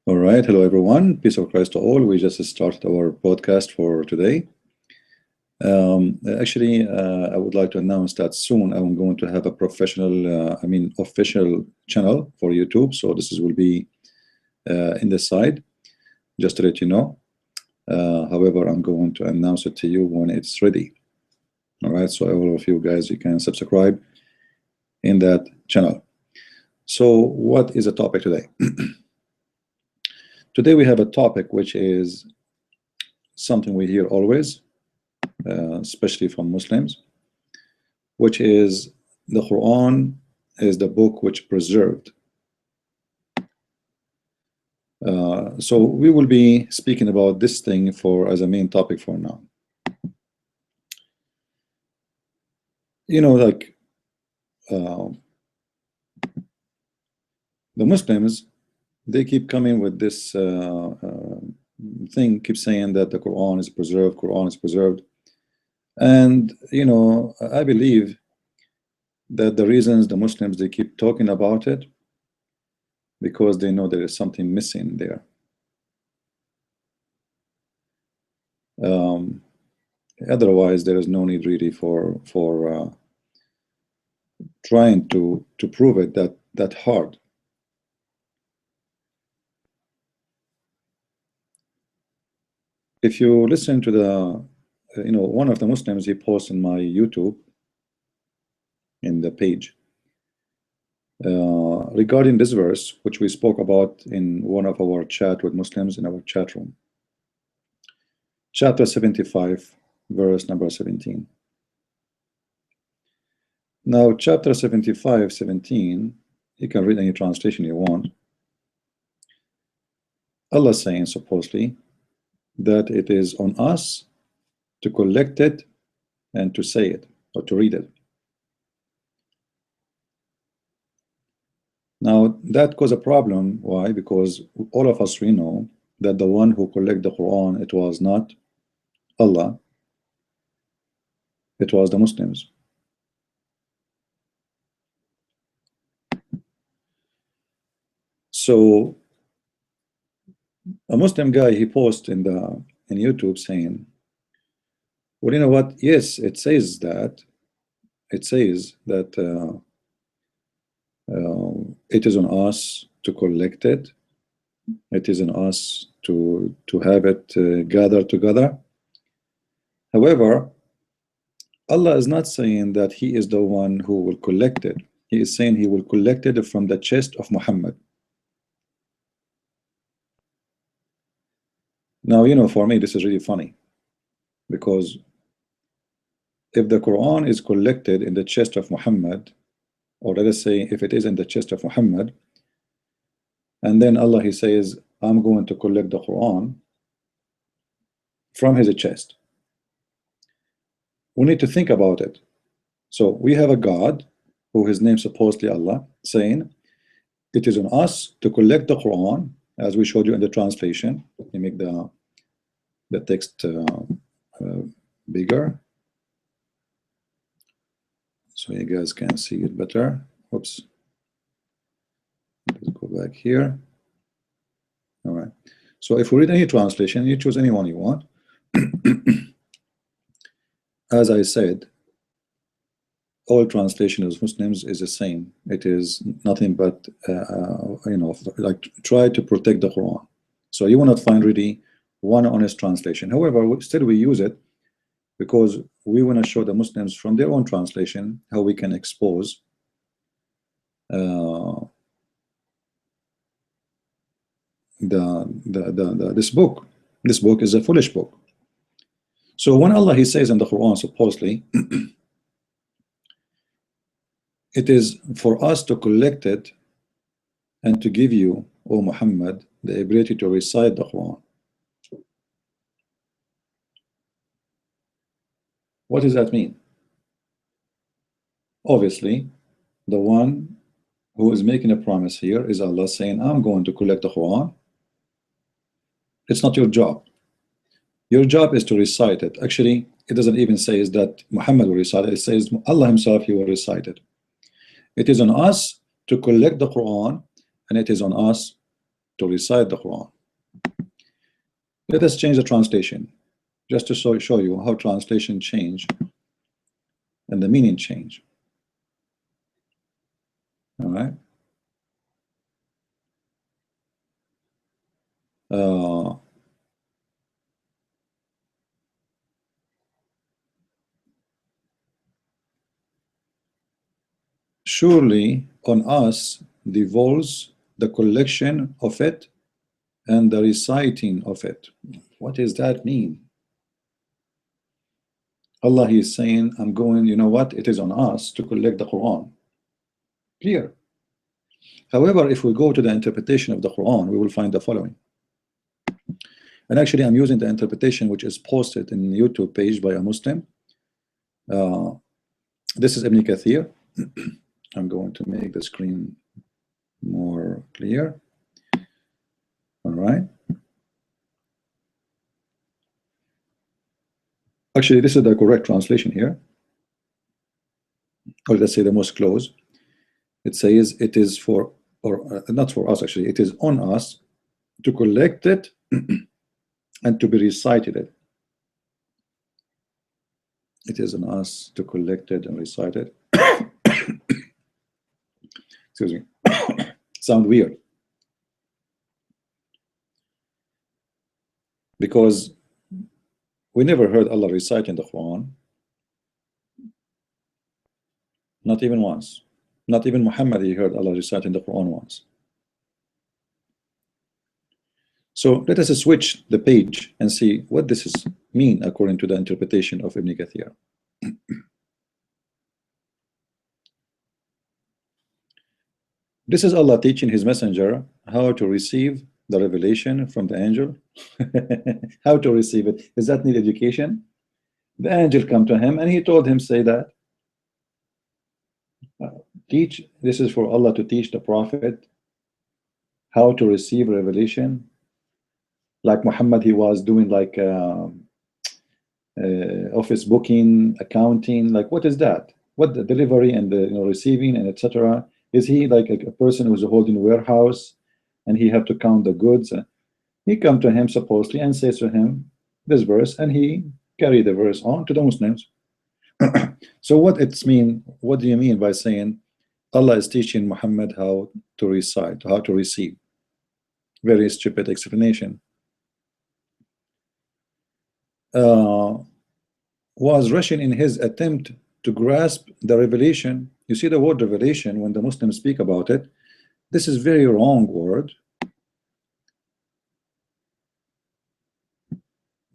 All right, hello everyone. Peace of Christ to all. We just started our podcast for today. I would like to announce that soon I'm going to have a professional, official channel for YouTube. So will be in the side, just to let you know. However, I'm going to announce it to you when it's ready. All right, so all of you guys, you can subscribe in that channel. So what is the topic today? Today we have a topic which is something we hear always, especially from Muslims, which is the Quran is the book which preserved. So we will be speaking about this thing as a main topic for now. You know, like the Muslims, they keep coming with this thing, keep saying that the Quran is preserved, Quran is preserved. And, you know, I believe that the reasons the Muslims, they keep talking about it, because they know there is something missing there. Otherwise, there is no need really for trying to prove it that hard. If you listen to the, one of the Muslims, he posts in my YouTube, in the page, regarding this verse, which we spoke about in one of our chat with Muslims in our chat room. Chapter 75, verse number 17. Now, chapter 75, 17, you can read any translation you want. Allah saying, supposedly, that it is on us to collect it and to say it, or to read it. Now, that caused a problem. Why? Because all of us, we know that the one who collected the Quran, it was not Allah, it was the Muslims. So a Muslim guy, he posts in YouTube saying, well, you know what? Yes, it says that it is on us to collect it. It is on us to have it gathered together. However, Allah is not saying that He is the one who will collect it. He is saying He will collect it from the chest of Muhammad. Now, you know, for me, this is really funny, because if the Quran is collected in the chest of Muhammad, or let us say if it is in the chest of Muhammad, and then Allah, He says, I'm going to collect the Quran from his chest, we need to think about it. So we have a God, who his name supposedly Allah, saying it is on us to collect the Quran, as we showed you in the translation. Let me make the text bigger so you guys can see it better. Oops, let's go back here. All right, so if we read any translation, you choose any one you want. As I said, all translation of Muslims is the same. It is nothing but like try to protect the Quran. So you will not find really one honest translation. However, still we use it because we want to show the Muslims from their own translation how we can expose this book. This book is a foolish book. So when Allah, He says in the Quran, supposedly, it is for us to collect it and to give you, O Muhammad, the ability to recite the Quran. What does that mean? Obviously, the one who is making a promise here is Allah, saying, I'm going to collect the Quran. It's not your job. Your job is to recite it. Actually, it doesn't even say that Muhammad will recite it. It says Allah Himself, He will recite it. It is on us to collect the Quran, and it is on us to recite the Quran. Let us change the translation, just to show you how translation change and the meaning change. All right. Surely on us devolves the collection of it and the reciting of it. What does that mean? Allah is saying, I'm going, you know what? It is on us to collect the Quran. Clear. However, if we go to the interpretation of the Quran, we will find the following. And actually, I'm using the interpretation which is posted in the YouTube page by a Muslim. This is Ibn Kathir. I'm going to make the screen more clear. All right. Actually, this is the correct translation here. Or let's say the most close. It says it is for, or not for us actually, it is on us to collect it and to be recited it. It is on us to collect it and recite it. Excuse me. Sound weird. Because we never heard Allah reciting the Quran. Not even once. Not even Muhammad he heard Allah reciting the Quran once. So let us switch the page and see what this is mean according to the interpretation of Ibn Kathir. This is Allah teaching his messenger how to receive the revelation from the angel. How to receive it. Does that need education? The angel come to him and he told him, say that. Teach, this is for Allah to teach the Prophet how to receive revelation. Like Muhammad, he was doing like office booking, accounting. Like, what is that? What the delivery and the receiving and etc. Is he like a person who's holding a warehouse and he have to count the goods? He come to him supposedly and says to him this verse, and he carry the verse on to the Muslims. So what it's mean? What do you mean by saying Allah is teaching Muhammad how to recite, how to receive? Very stupid explanation. Was rushing in his attempt to grasp the revelation. You see the word revelation when the Muslims speak about it. This is very wrong word,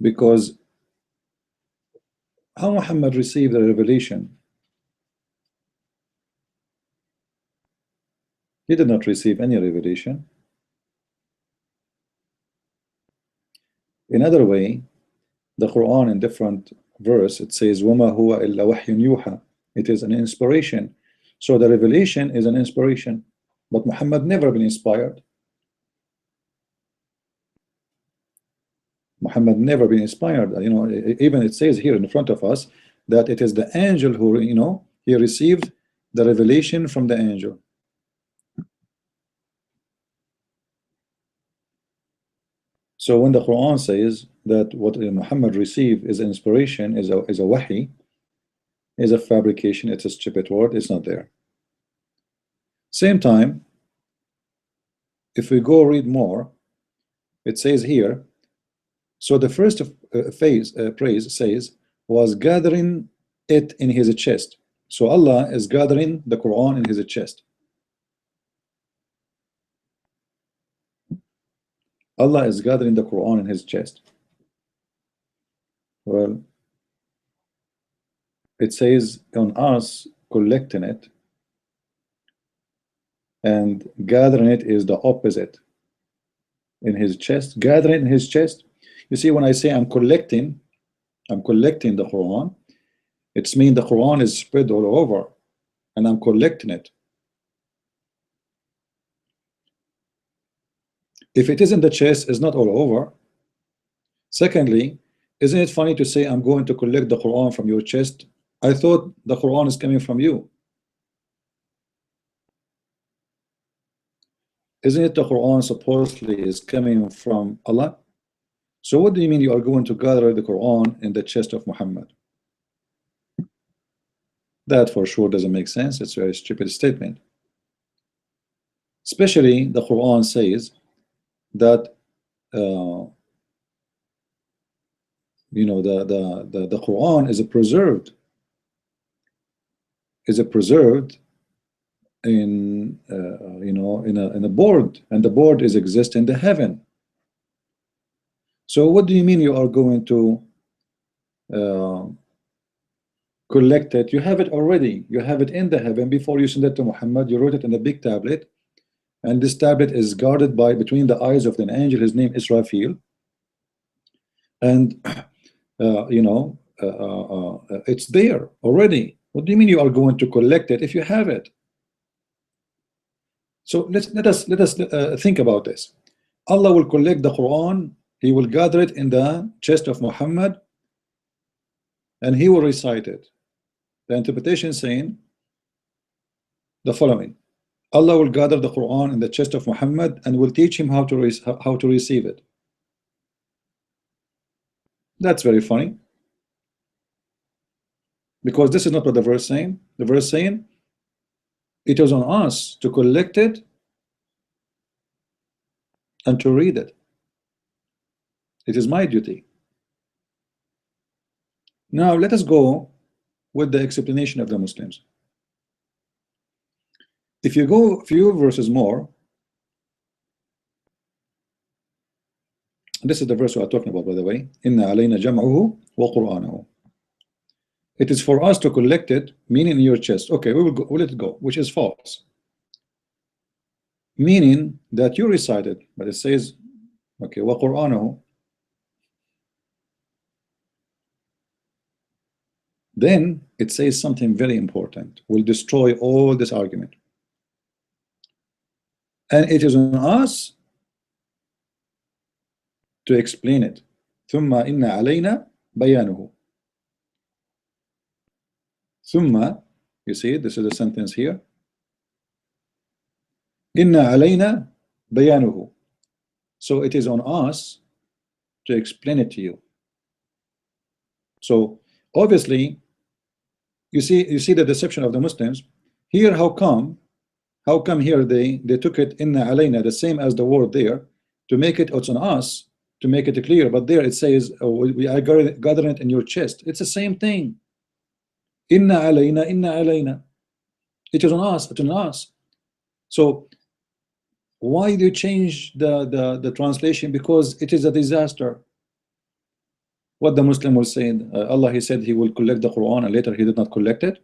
because how Muhammad received the revelation? He did not receive any revelation. Another way, the Quran in different verse, it says وَمَا هُوَ إِلَّا وَحْيٌ يُوحَى. It is an inspiration. So the revelation is an inspiration, but Muhammad never been inspired. Muhammad never been inspired. Even it says here in front of us that it is the angel who, he received the revelation from the angel. So when the Quran says that what Muhammad received is inspiration, is a wahi, is a fabrication, it's a stupid word, it's not there. Same time, if we go read more, it says here, so the first praise says, was gathering it in his chest. So Allah is gathering the Quran in his chest. Allah is gathering the Quran in his chest. Well, it says on us collecting it, and gathering it is the opposite. In his chest, gathering in his chest. You see, when I say I'm collecting the Quran, it's mean the Quran is spread all over, and I'm collecting it. If it is in the chest, it's not all over. Secondly, isn't it funny to say I'm going to collect the Quran from your chest? I thought the Quran is coming from you. Isn't it the Quran supposedly is coming from Allah? So what do you mean you are going to gather the Quran in the chest of Muhammad? That for sure doesn't make sense. It's a very stupid statement. Especially the Quran says that you know, the Quran is preserved in you know, in a board, and the board is exist in the heaven. So what do you mean you are going to collect it? You have it already. You have it in the heaven before you send it to Muhammad. You wrote it in a big tablet, and this tablet is guarded by between the eyes of an angel. His name is Israfil, and you know, it's there already. What do you mean you are going to collect it if you have it? So let us think about this. Allah will collect the Quran. He will gather it in the chest of Muhammad, and he will recite it. The interpretation saying the following: Allah will gather the Quran in the chest of Muhammad and will teach him how to receive it. That's very funny, because this is not what the verse saying. The verse saying it was on us to collect it and to read it. It is my duty. Now let us go with the explanation of the Muslims. If you go a few verses more, this is the verse we are talking about, by the way. Inna alayna jam'uhu wa qur'anahu. It is for us to collect it, meaning in your chest. Okay, we'll let it go, which is false. Meaning that you recite it, but it says, okay, wa qur'anahu. Then it says something very important, will destroy all this argument. And it is on us to explain it. ثم إن علينا بيانه. ثم, you see, this is a sentence here. إن علينا بيانه. So it is on us to explain it to you. So obviously, you see the deception of the Muslims here. How come here they took it inna alayna, the same as the word there, to make it, it's on us to make it clear, but there it says, oh, we are gathering it in your chest. It's the same thing. Inna alayna, it is on us, it's on us. So why do you change the translation? Because it is a disaster. What the Muslim was saying, Allah, he said he will collect the Quran, and later he did not collect it.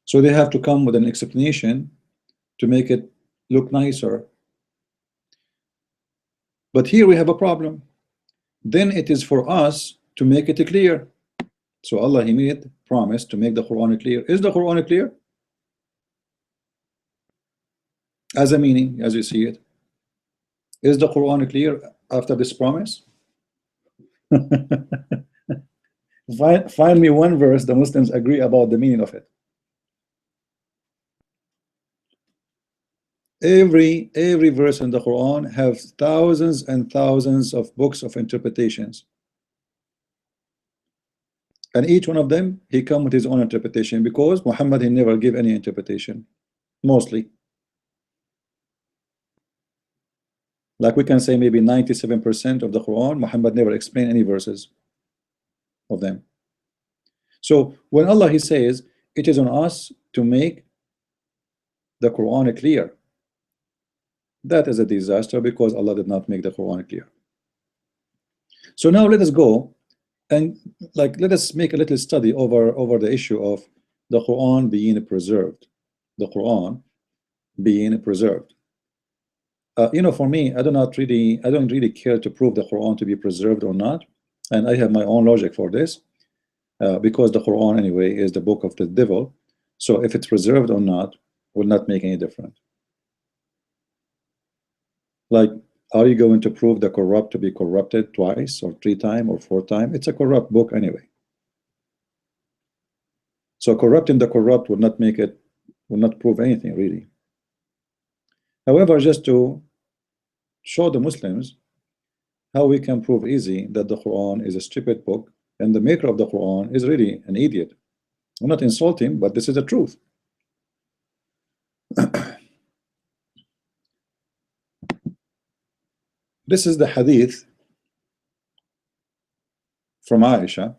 So they have to come with an explanation to make it look nicer. But here we have a problem. Then it is for us to make it clear. So Allah, he made promise to make the Quran clear. Is the Quran clear? As a meaning, as you see it. Is the Quran clear after this promise? Find me one verse the Muslims agree about the meaning of it. Every verse in the Quran have thousands and thousands of books of interpretations, and each one of them he come with his own interpretation, because Muhammad, he never give any interpretation. Mostly, like we can say maybe 97% of the Quran, Muhammad never explained any verses of them. So when Allah, he says it is on us to make the Quran clear, that is a disaster, because Allah did not make the Quran clear. So now let us go and let us make a little study over the issue of the Quran being preserved. The Quran being preserved. You know, for me, I don't really care to prove the Quran to be preserved or not, and I have my own logic for this, because the Quran anyway is the book of the devil. So if it's preserved or not will not make any difference. Like, are you going to prove the corrupt to be corrupted twice or 3 times or 4 times? It's a corrupt book anyway. So corrupting the corrupt will not prove anything really. However, just to show the Muslims how we can prove easy that the Quran is a stupid book and the maker of the Quran is really an idiot. I'm not insulting, but this is the truth. This is the hadith from Aisha,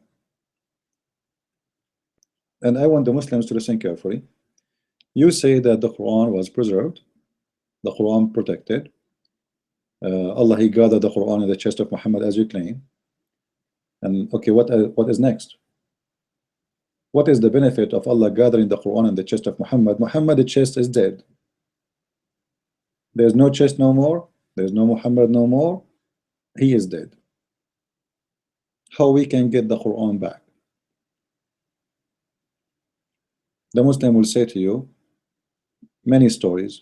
and I want the Muslims to listen carefully. You say that the Quran was preserved, the Quran protected. Allah, He gathered the Quran in the chest of Muhammad, as you claim. And okay, what is next? What is the benefit of Allah gathering the Quran in the chest of Muhammad? Muhammad's chest is dead. There's no chest no more. There's no Muhammad no more. He is dead. How we can get the Quran back? The Muslim will say to you many stories.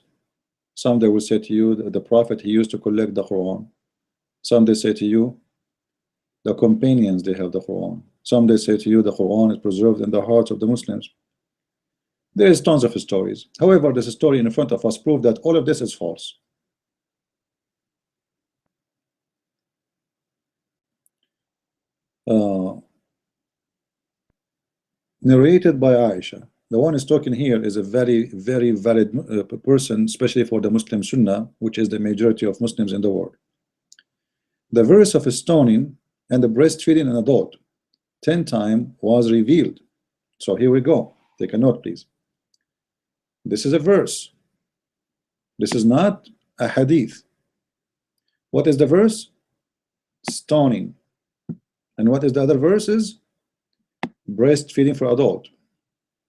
Some they will say to you that the Prophet, he used to collect the Quran. Some they say to you the companions, they have the Quran. Some they say to you the Quran is preserved in the hearts of the Muslims. There is tons of stories. However, this story in front of us proves that all of this is false. Narrated by Aisha. The one is talking here is a very, very valid person, especially for the Muslim Sunnah, which is the majority of Muslims in the world. The verse of stoning and the breastfeeding an adult 10 times was revealed. So here we go. Take a note, please. This is a verse. This is not a hadith. What is the verse? Stoning. And what is the other verses? Breastfeeding for adult.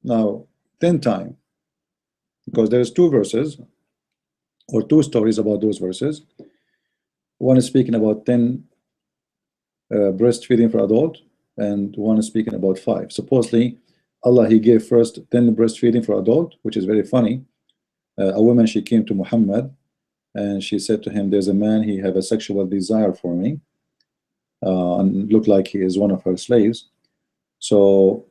Now 10 times, because there's two verses or two stories about those verses. One is speaking about 10 breastfeeding for adult, and one is speaking about 5. Supposedly Allah, He gave first 10 breastfeeding for adult, which is very funny. A woman, she came to Muhammad and she said to him, there's a man, he have a sexual desire for me, and looked like he is one of her slaves. So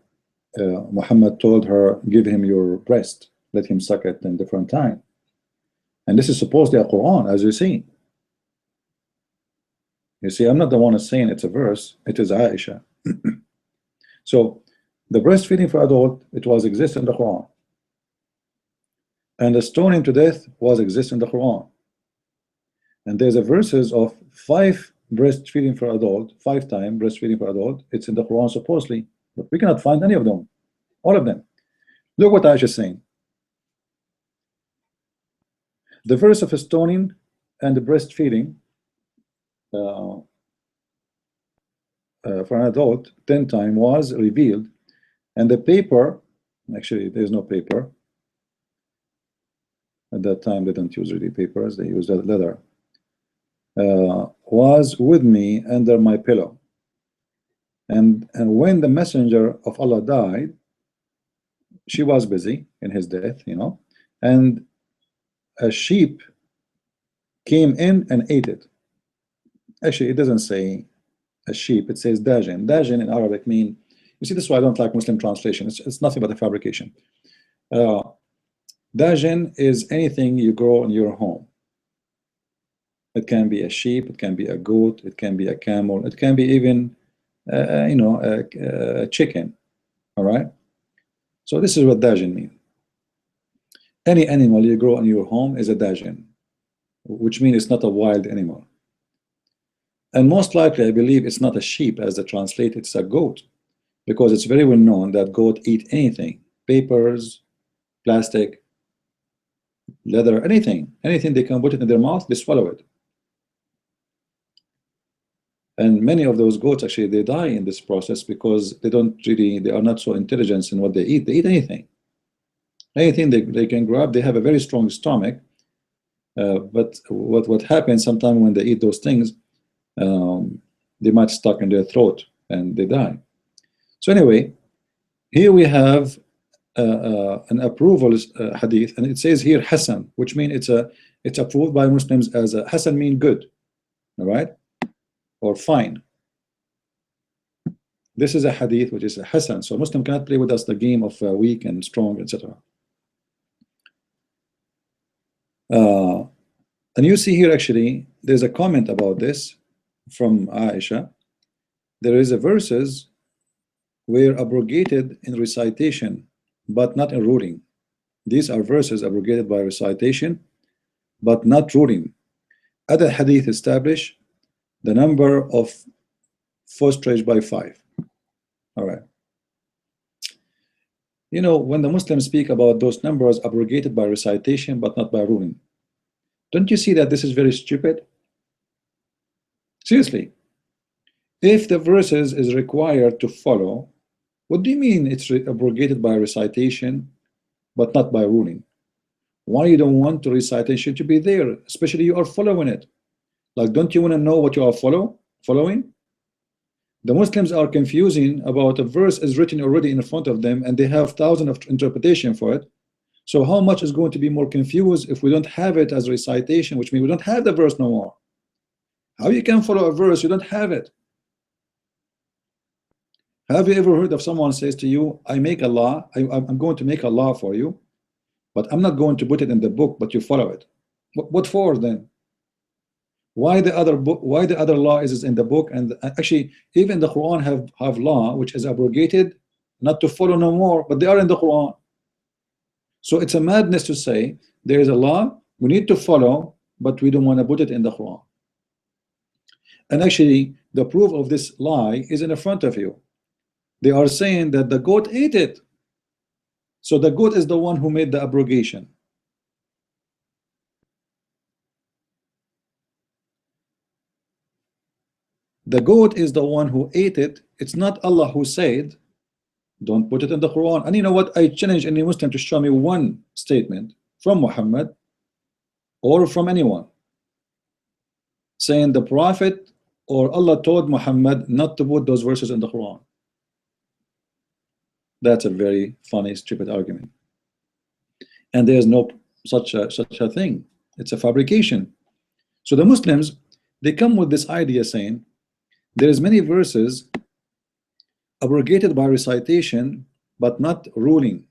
Muhammad told her, give him your breast, let him suck it in different time. And this is supposedly a Quran, as you see. You see, I'm not the one who's saying it's a verse, it is Aisha. So the breastfeeding for adult, it was exist in the Quran. And the stoning to death was exist in the Quran. And there's a verses of 5 breastfeeding for adult, 5 times breastfeeding for adult. It's in the Quran supposedly, but we cannot find any of them, all of them. Look what Aisha is saying. The verse of stoning and the breastfeeding for an adult 10 times was revealed, and the paper, actually there's no paper at that time. They didn't use really papers, they used leather, was with me under my pillow. And when the messenger of Allah died, she was busy in his death, you know, and a sheep came in and ate it. Actually, it doesn't say a sheep, it says dajin. Dajin in Arabic mean, you see, this is why I don't like Muslim translation. It's nothing but a fabrication. Dajin is anything you grow in your home. It can be a sheep, it can be a goat, it can be a camel, it can be even you know, a chicken. All right, so this is what dajin means. Any animal you grow in your home is a dajin, which means it's not a wild animal. And most likely, I believe it's not a sheep as they translate, it's a goat, because it's very well known that goat eat anything, papers, plastic, leather, anything they can put it in their mouth, they swallow it. And many of those goats, actually, they die in this process because they are not so intelligent in what they eat. They eat anything they can grab. They have a very strong stomach, but what happens sometimes when they eat those things, they might stuck in their throat and they die. So anyway, here we have an approval hadith, and it says here Hasan, which means it's approved by Muslims as a Hasan mean good, all right, or fine. This is a hadith which is a Hasan, so Muslim cannot play with us the game of weak and strong, etc. And you see here actually there's a comment about this from Aisha. There is a verses were abrogated in recitation but not in ruling. These are verses abrogated by recitation but not ruling. Other hadith establish the number of fosterage by 5. All right. You know, when the Muslims speak about those numbers abrogated by recitation but not by ruling, don't you see that this is very stupid? Seriously, if the verses is required to follow, what do you mean it's abrogated by recitation but not by ruling? Why you don't want the recitation to be there, especially you are following it? Like, don't you want to know what you are following? The Muslims are confusing about a verse is written already in front of them and they have thousands of interpretation for it. So how much is going to be more confused if we don't have it as recitation, which means we don't have the verse no more? How you can follow a verse you don't have it? Have you ever heard of someone says to you, I make a law, I'm going to make a law for you, but I'm not going to put it in the book, but you follow it? What for then? Why the other book? Why the other law is in the book? And actually, even the Quran have law which is abrogated, not to follow no more, but they are in the Quran. So it's a madness to say there is a law we need to follow, but we don't want to put it in the Quran. And actually, the proof of this lie is in front of you. They are saying that the goat ate it. So the goat is the one who made the abrogation. The goat is the one who ate it. It's not Allah who said, don't put it in the Quran. And you know what? I challenge any Muslim to show me one statement from Muhammad or from anyone saying the Prophet or Allah told Muhammad not to put those verses in the Quran. That's a very funny, stupid argument. And there's no such a thing. It's a fabrication. So the Muslims, they come with this idea saying there's many verses abrogated by recitation but not ruling,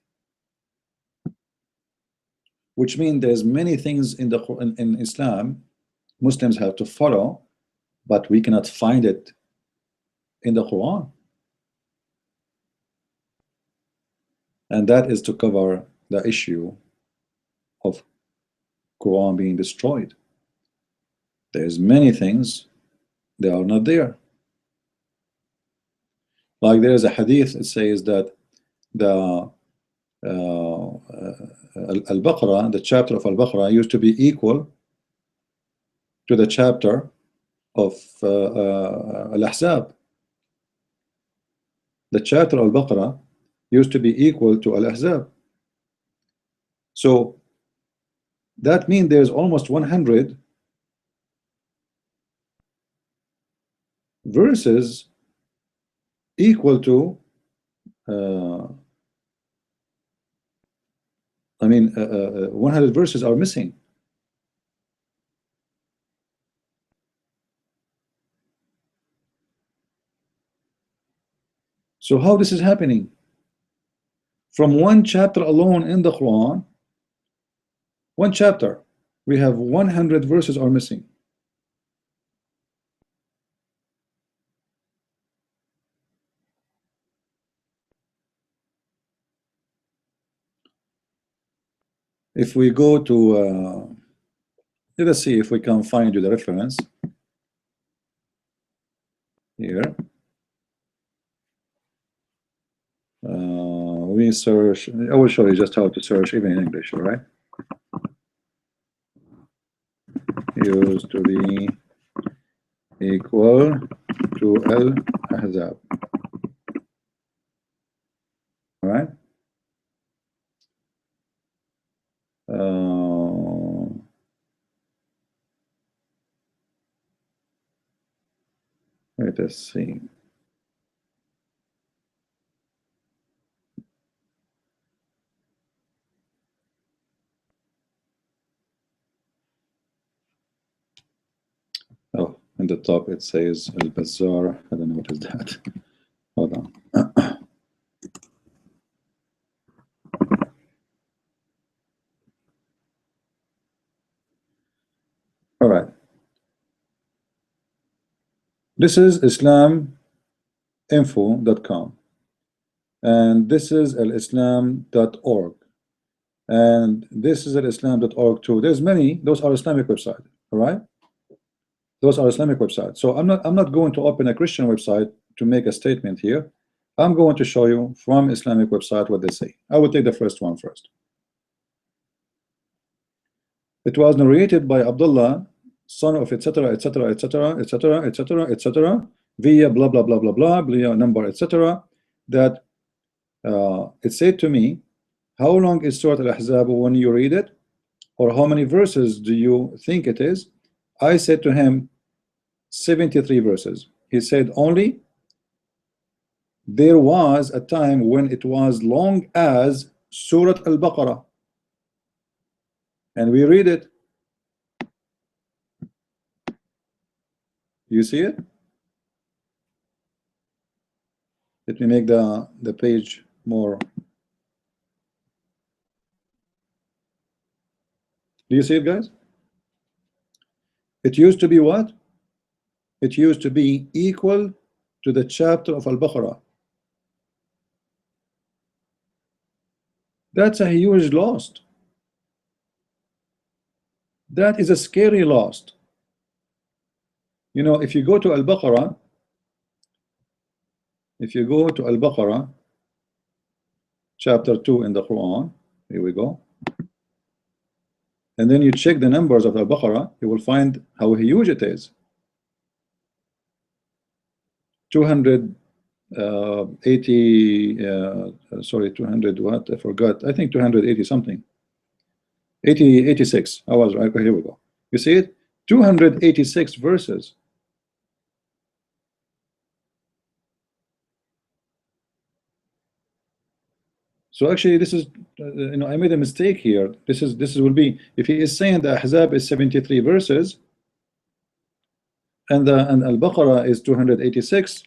which means there's many things in the in Islam Muslims have to follow, but we cannot find it in the Quran. And that is to cover the issue of Quran being destroyed. There's many things they are not there. Like there's a hadith that says that the Al-Baqarah, the chapter of Al-Baqarah used to be equal to the chapter of Al-Ahzab. The chapter of Al-Baqarah used to be equal to Al-Ahzab. So that means there's almost 100 verses equal to 100 verses are missing. So how this is happening? From one chapter alone in the Quran, one chapter, we have 100 verses are missing. If we go to let us see if we can find you the reference here. We search, I will show you just how to search even in English, all right? Used to be equal to Al-Ahzab. All right? Let us see. Oh, in the top it says Al-Bazzar. I don't know what is that. Hold on. This is islaminfo.com, and this is alislam.org, and this is alislam.org too. There's many. Those are Islamic websites. All right, those are Islamic websites. So I'm not going to open a Christian website to make a statement here. I'm going to show you from Islamic website what they say. I will take the first one first. It was narrated by Abdullah, son of etc., etc., etc., etc., etc., etc., via blah blah blah blah blah, blah number, etc., that it said to me, how long is Surah Al-Ahzab when you read it, or how many verses do you think it is? I said to him 73 verses. He said only there was a time when it was long as Surah Al-Baqarah, and we read it. You see it? Let me make the page more. Do you see it, guys? It used to be what? It used to be equal to the chapter of Al-Baqarah. That's a huge loss. That is a scary loss. You know, if you go to Al-Baqarah, chapter 2 in the Quran, here we go, and then you check the numbers of Al-Baqarah, you will find how huge it is. 200 what? I forgot. I think 280 something. 86. I was right. Here we go. You see it? 286 verses. So actually, this is you know, I made a mistake here. This will be, if he is saying the Ahzab is 73 verses and Al-Baqarah is 286,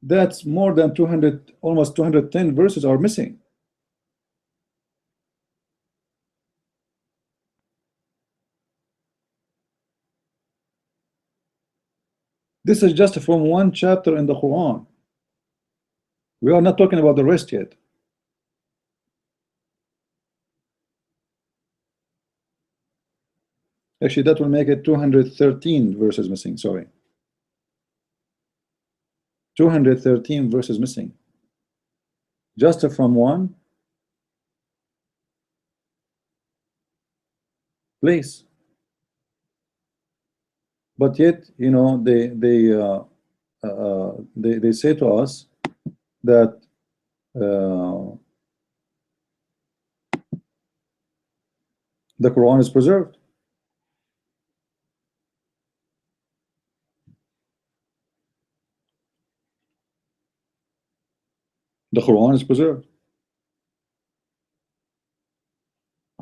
that's more than 200, almost 210 verses are missing. This is just from one chapter in the Quran. We are not talking about the rest yet. Actually, that will make it 213 verses missing. Sorry. 213 verses missing. Just from one place. But yet, you know, they say to us that the Quran is preserved. The Quran is preserved.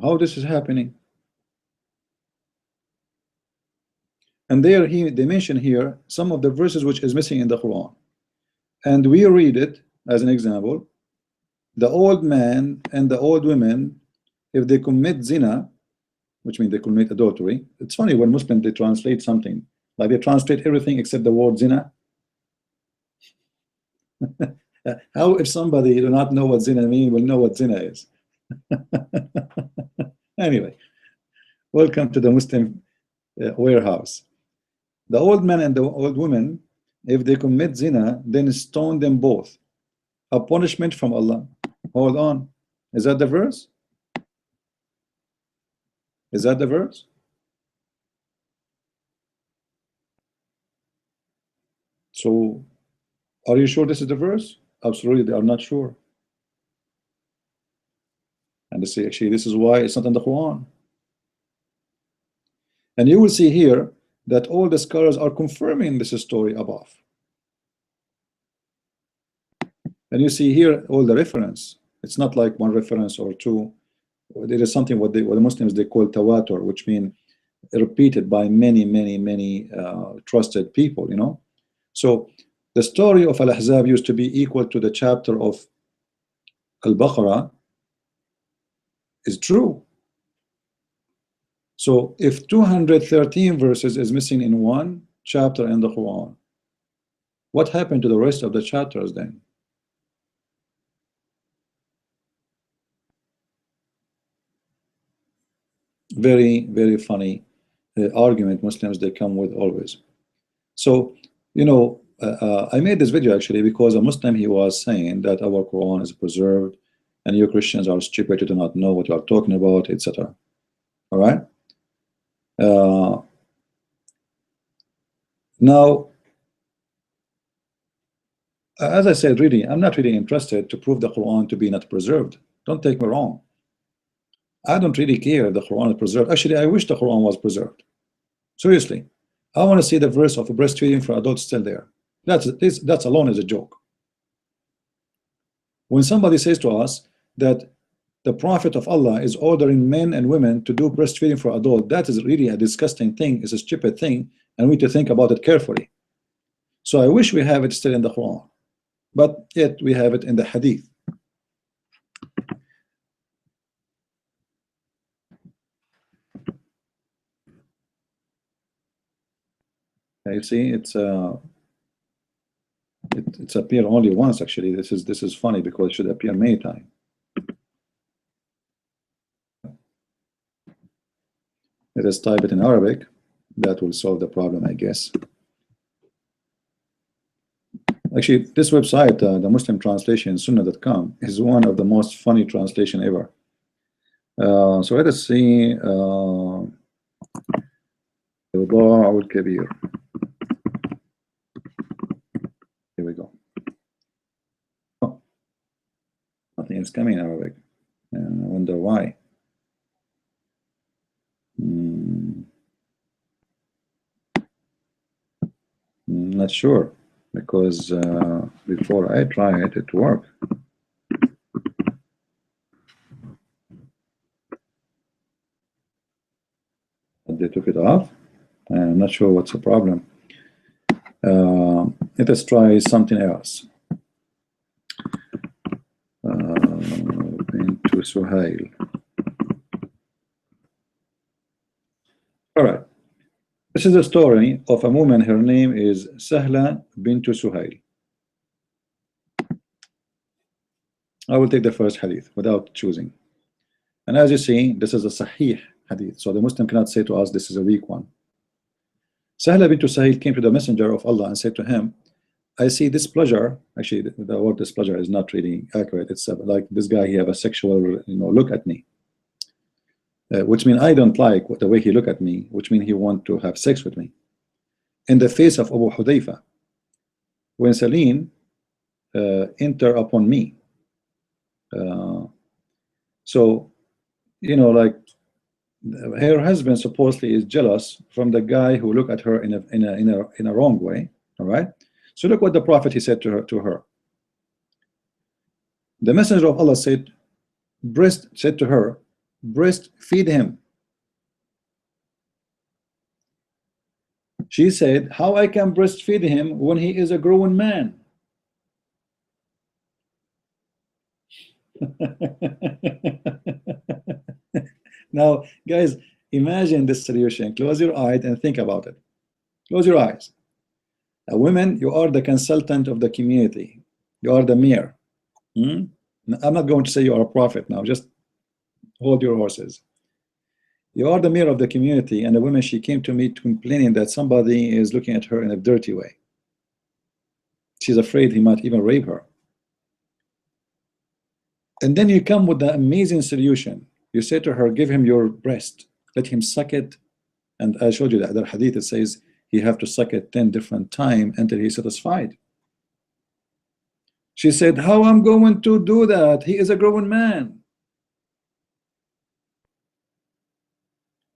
How this is happening? And there they mention here some of the verses which is missing in the Quran, and we read it as an example. The old man and the old women, if they commit zina, which means they commit adultery. It's funny when Muslims they translate something, like they translate everything except the word zina. How if somebody do not know what zina means will know what zina is? Anyway, welcome to the Muslim warehouse. The old man and the old woman, if they commit zina, then stone them both, a punishment from Allah. Hold on, is that the verse? Is that the verse? So are you sure this is the verse? Absolutely, they are not sure. And they say, actually, this is why it's not in the Quran. And you will see here that all the scholars are confirming this story above. And you see here all the reference. It's not like one reference or two. There is something what the Muslims they call tawatur, which means repeated by many trusted people, you know. So the story of Al-Ahzab used to be equal to the chapter of Al-Baqarah is true. So if 213 verses is missing in one chapter in the Quran. What happened to the rest of the chapters then? Very, very funny argument Muslims they come with always. So, you know, I made this video actually because a Muslim, he was saying that our Quran is preserved and you Christians are stupid, you do not know what you are talking about, etc. All right. Now, as I said, really, I'm not really interested to prove the Quran to be not preserved. Don't take me wrong. I don't really care if the Quran is preserved. Actually, I wish the Quran was preserved. Seriously, I want to see the verse of breastfeeding for adults still there. That's alone is a joke. When somebody says to us that the Prophet of Allah is ordering men and women to do breastfeeding for adults, that is really a disgusting thing. It's a stupid thing, and we need to think about it carefully. So I wish we have it still in the Quran, but yet we have it in the Hadith. You see, it's appeared only once actually. This is funny because it should appear many times. Let us type it in Arabic. That will solve the problem, I guess. Actually, this website, the Muslim translation, Sunnah.com, is one of the most funny translation ever. So let us see. Here we go. Oh, nothing is coming in Arabic. I wonder why. Not sure, because before I try it, it worked. They took it off. I'm not sure what's the problem. Let us try something else. Bintu Suhail. All right. This is a story of a woman. Her name is Sahla Bintu Suhail. I will take the first hadith without choosing. And as you see, this is a Sahih hadith. So the Muslim cannot say to us, this is a weak one. Sahla Bintu Suhail came to the Messenger of Allah and said to him, I see displeasure. Actually, the word displeasure is not really accurate. It's like this guy, he have a sexual, look at me. Which means I don't like the way he look at me, which means he want to have sex with me. In the face of Abu Hudayfa, when Salim enter upon me. So, like her husband supposedly is jealous from the guy who look at her in a wrong way. All right. So look what the Prophet he said to her. The Messenger of Allah said to her, breastfeed him. She said, how I can breastfeed him when he is a grown man? Now, guys, imagine this solution. Close your eyes and think about it. Close your eyes. Women, you are the consultant of the community. You are the mayor. I'm not going to say you are a prophet now. Just hold your horses. You are the mayor of the community, and the woman, she came to me complaining that somebody is looking at her in a dirty way. She's afraid he might even rape her. And then you come with the amazing solution. You say to her, give him your breast, let him suck it. And I showed you the other hadith. It says he have to suck it 10 different times until he's satisfied. She said, how I'm going to do that? He is a grown man.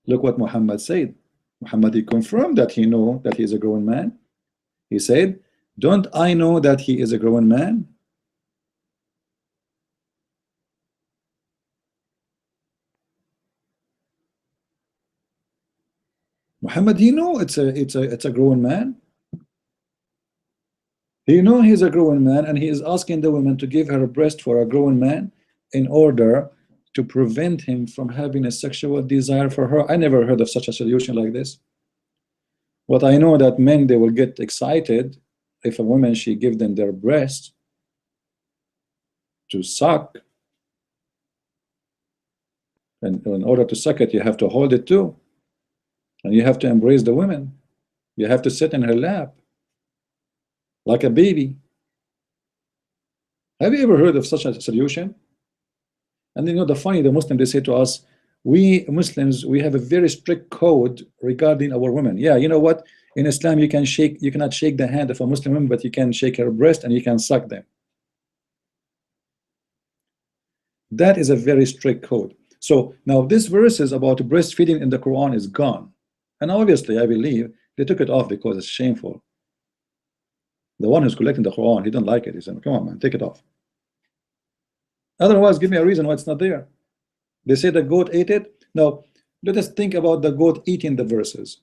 Look what Muhammad said. Muhammad, he confirmed that he know that he is a grown man. He said, don't I know that he is a grown man? Muhammad, he know it's a grown man. He know he's a grown man, and he is asking the woman to give her a breast for a grown man in order to prevent him from having a sexual desire for her. I never heard of such a solution like this. What I know that men, they will get excited if a woman, she give them their breast to suck, and in order to suck it, you have to hold it too, and you have to embrace the woman. You have to sit in her lap like a baby. Have you ever heard of such a solution? And you know, the Muslims, they say to us, we Muslims, we have a very strict code regarding our women. Yeah, you know what? In Islam, you cannot shake the hand of a Muslim woman, but you can shake her breast and you can suck them. That is a very strict code. So now this verse is about breastfeeding in the Quran is gone. And obviously, I believe they took it off because it's shameful. The one who's collecting the Quran, he don't like it. He said, come on, man, take it off. Otherwise, give me a reason why it's not there. They say the goat ate it. Now, let us think about the goat eating the verses.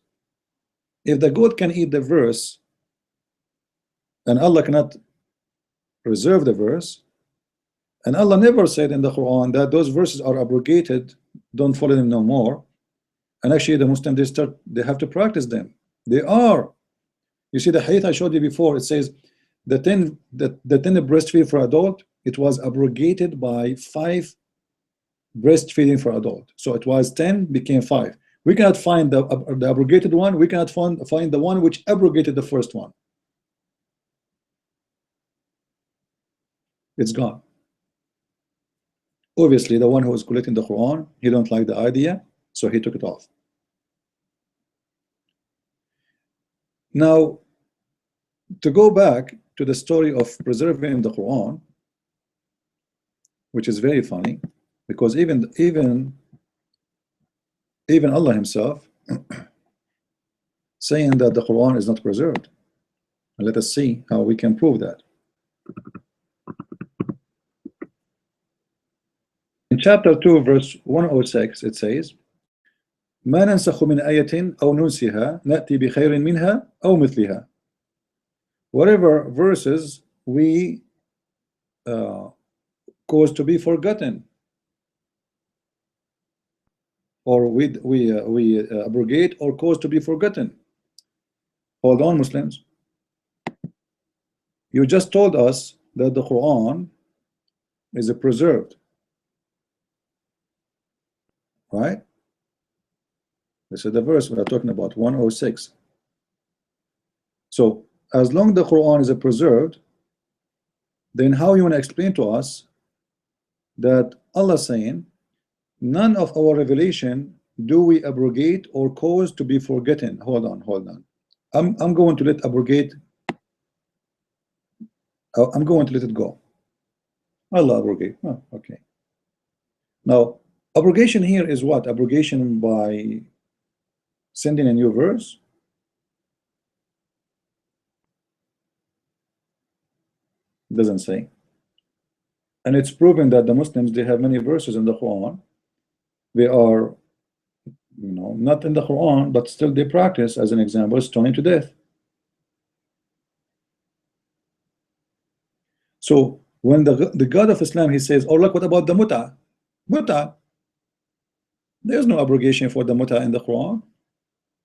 If the goat can eat the verse and Allah cannot preserve the verse, and Allah never said in the Quran that those verses are abrogated, don't follow them no more, and actually the Muslims, they have to practice them. They are. You see the hadith I showed you before, it says the 10 breastfeed for adult, it was abrogated by 5 breastfeeding for adult. So it was 10, became 5. We cannot find the abrogated one. We cannot find the one which abrogated the first one. It's gone. Obviously, the one who was collecting the Quran, he don't like the idea, so he took it off. Now, to go back to the story of preserving the Quran, which is very funny, because even Allah himself saying that the Quran is not preserved. And let us see how we can prove that. In chapter 2, verse 106, it says, ما ننسخ من آية أو ننسها نأتي بخير منها أو مثلها. Whatever verses we cause to be forgotten, or we abrogate or cause to be forgotten. Hold on, Muslims. You just told us that the Quran is preserved, right? This is the verse we are talking about, 106. So as long as the Quran is preserved, then how you want to explain to us that Allah saying none of our revelation do we abrogate or cause to be forgotten? Hold on. I'm going to let abrogate. I'm going to let it go. Allah abrogate. Oh, okay. Now, abrogation here is what? Abrogation by sending a new verse? It doesn't say. And it's proven that the Muslims, they have many verses in the Quran. They are, not in the Quran, but still they practice, as an example, stoning to death. So when the God of Islam, he says, oh look, what about the muta? Muta. There's no abrogation for the muta in the Quran.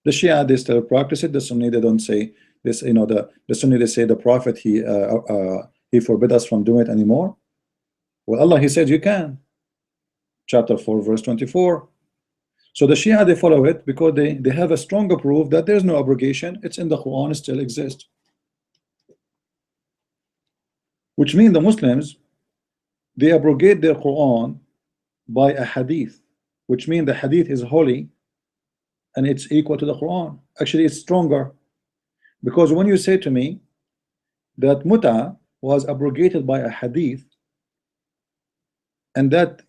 The Shia, they still practice it. The Sunni, they don't say this. The Sunni, they say the Prophet, he forbid us from doing it anymore. Well, Allah, he said you can. Chapter 4, verse 24. So the Shia, they follow it because they have a stronger proof that there's no abrogation. It's in the Quran, it still exists. Which means the Muslims, they abrogate their Quran by a hadith, which means the hadith is holy and it's equal to the Quran. Actually, it's stronger, because when you say to me that muta was abrogated by a hadith, and that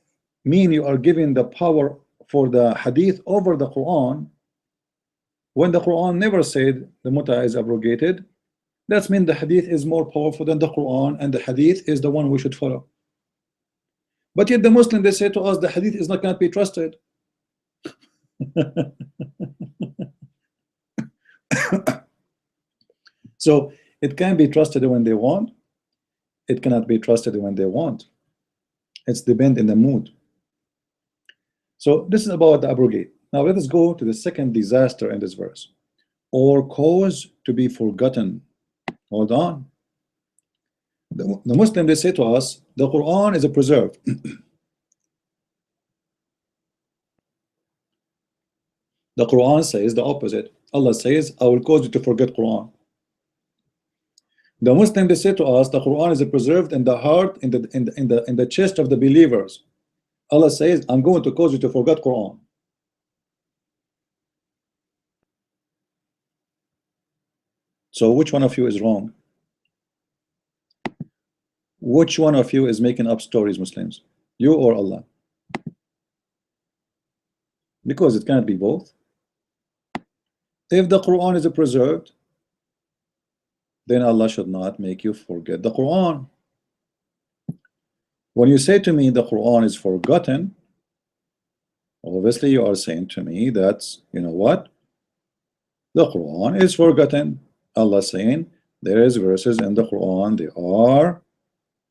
mean you are giving the power for the hadith over the Quran, when the Quran never said the muta is abrogated, that means the hadith is more powerful than the Quran, and the hadith is the one we should follow. But yet the Muslim, they say to us the hadith is not going to be trusted. So it can be trusted when they want, it cannot be trusted when they want. It's depend in the mood. So this is about the abrogate. Now let us go to the second disaster in this verse. or cause to be forgotten. Hold on. The Muslim, they say to us, the Quran is a preserved. The Quran says the opposite. Allah says, I will cause you to forget Quran. The Muslim, they say to us, the Quran is preserved in the heart, in the chest of the believers. Allah says, I'm going to cause you to forget Quran. So which one of you is wrong? Which one of you is making up stories, Muslims? You or Allah? Because it cannot be both. If the Quran is preserved, then Allah should not make you forget the Quran. When you say to me the Quran is forgotten, obviously you are saying to me that, you know what, the Quran is forgotten. Allah saying there is verses in the Quran, they are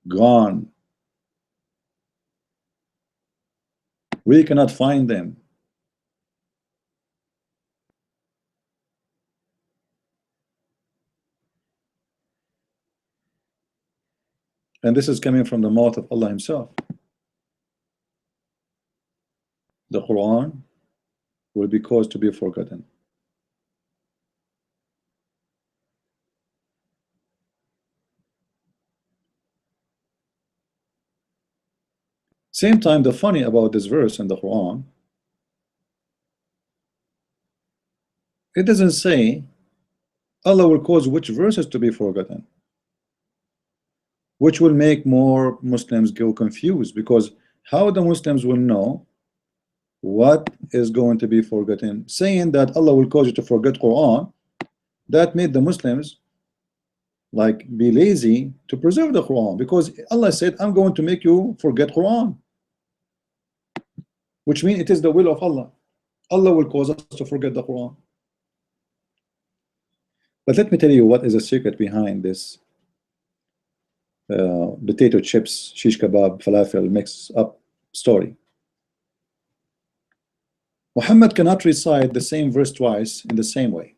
gone. We cannot find them. And this is coming from the mouth of Allah himself. The Quran will be caused to be forgotten. Same time, the funny about this verse in the Quran, it doesn't say Allah will cause which verses to be forgotten, which will make more Muslims go confused, because how the Muslims will know what is going to be forgotten? Saying that Allah will cause you to forget Quran, that made the Muslims like be lazy to preserve the Quran, because Allah said, I'm going to make you forget Quran, which means it is the will of Allah. Allah will cause us to forget the Quran. But let me tell you what is the secret behind this potato chips, shish kebab, falafel mix up story. Muhammad cannot recite the same verse twice in the same way.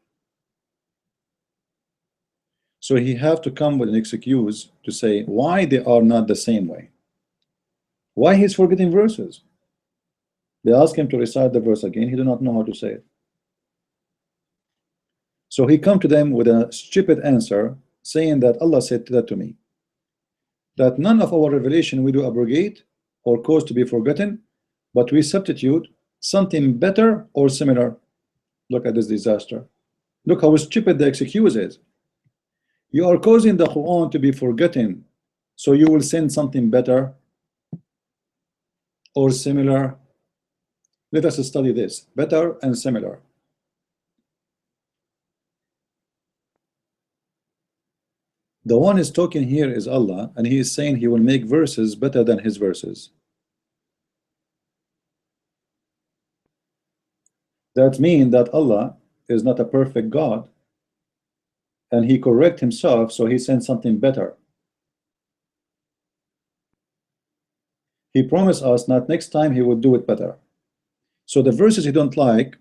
So he have to come with an excuse to say why they are not the same way. Why he's forgetting verses? They ask him to recite the verse again, he do not know how to say it. So he come to them with a stupid answer, saying that Allah said that to me, that none of our revelation we do abrogate or cause to be forgotten, but we substitute something better or similar. Look at this disaster. Look how stupid the excuse is. You are causing the Quran to be forgotten, so you will send something better or similar. Let us study this, better and similar. The one is talking here is Allah, and he is saying he will make verses better than his verses. That means that Allah is not a perfect God, and he correct himself, so he sent something better. He promised us that next time he would do it better. So the verses he don't like,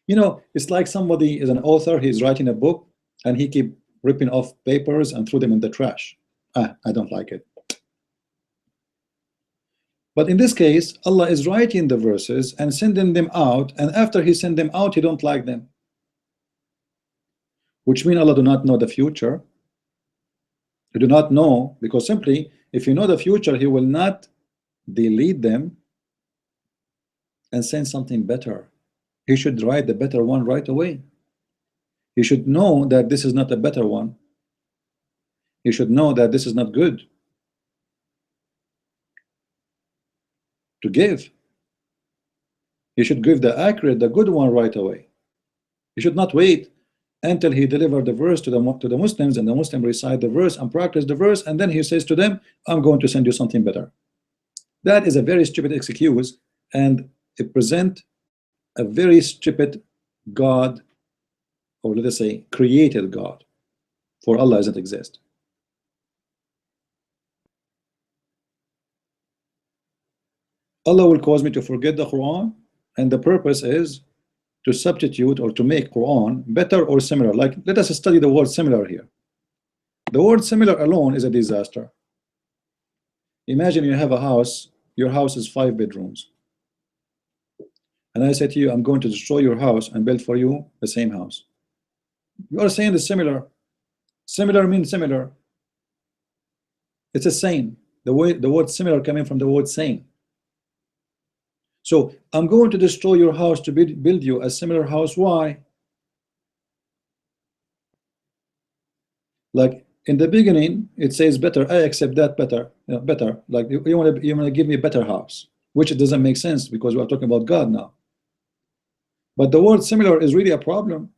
you know, it's like somebody is an author, he's writing a book, and he keep ripping off papers and threw them in the trash. I don't like it. But in this case, Allah is writing the verses and sending them out, and after he send them out, he don't like them. Which means Allah do not know the future. He do not know, because simply, if you know the future, he will not delete them and send something better. He should write the better one right away. He should know that this is not a better one. He should know that this is not good to give. He should give the accurate, the good one right away. He should not wait until he delivered the verse to the Muslims, and the Muslim recite the verse and practice the verse, and then he says to them, I'm going to send you something better. That is a very stupid excuse, and it present a very stupid God, or let us say created God, for Allah doesn't exist. Allah will cause me to forget the Quran, and the purpose is to substitute or to make Quran better or similar. Like, let us study the word similar here. The word similar alone is a disaster. Imagine you have a house, your house is 5 bedrooms, and I say to you, I'm going to destroy your house and build for you the same house. You are saying the similar. Similar means similar. It's a same. The word similar coming from the word same. So I'm going to destroy your house to build you a similar house. Why? Like in the beginning, it says better. I accept that better. Better. Like you want to give me a better house, which it doesn't make sense because we are talking about God now. But the word similar is really a problem.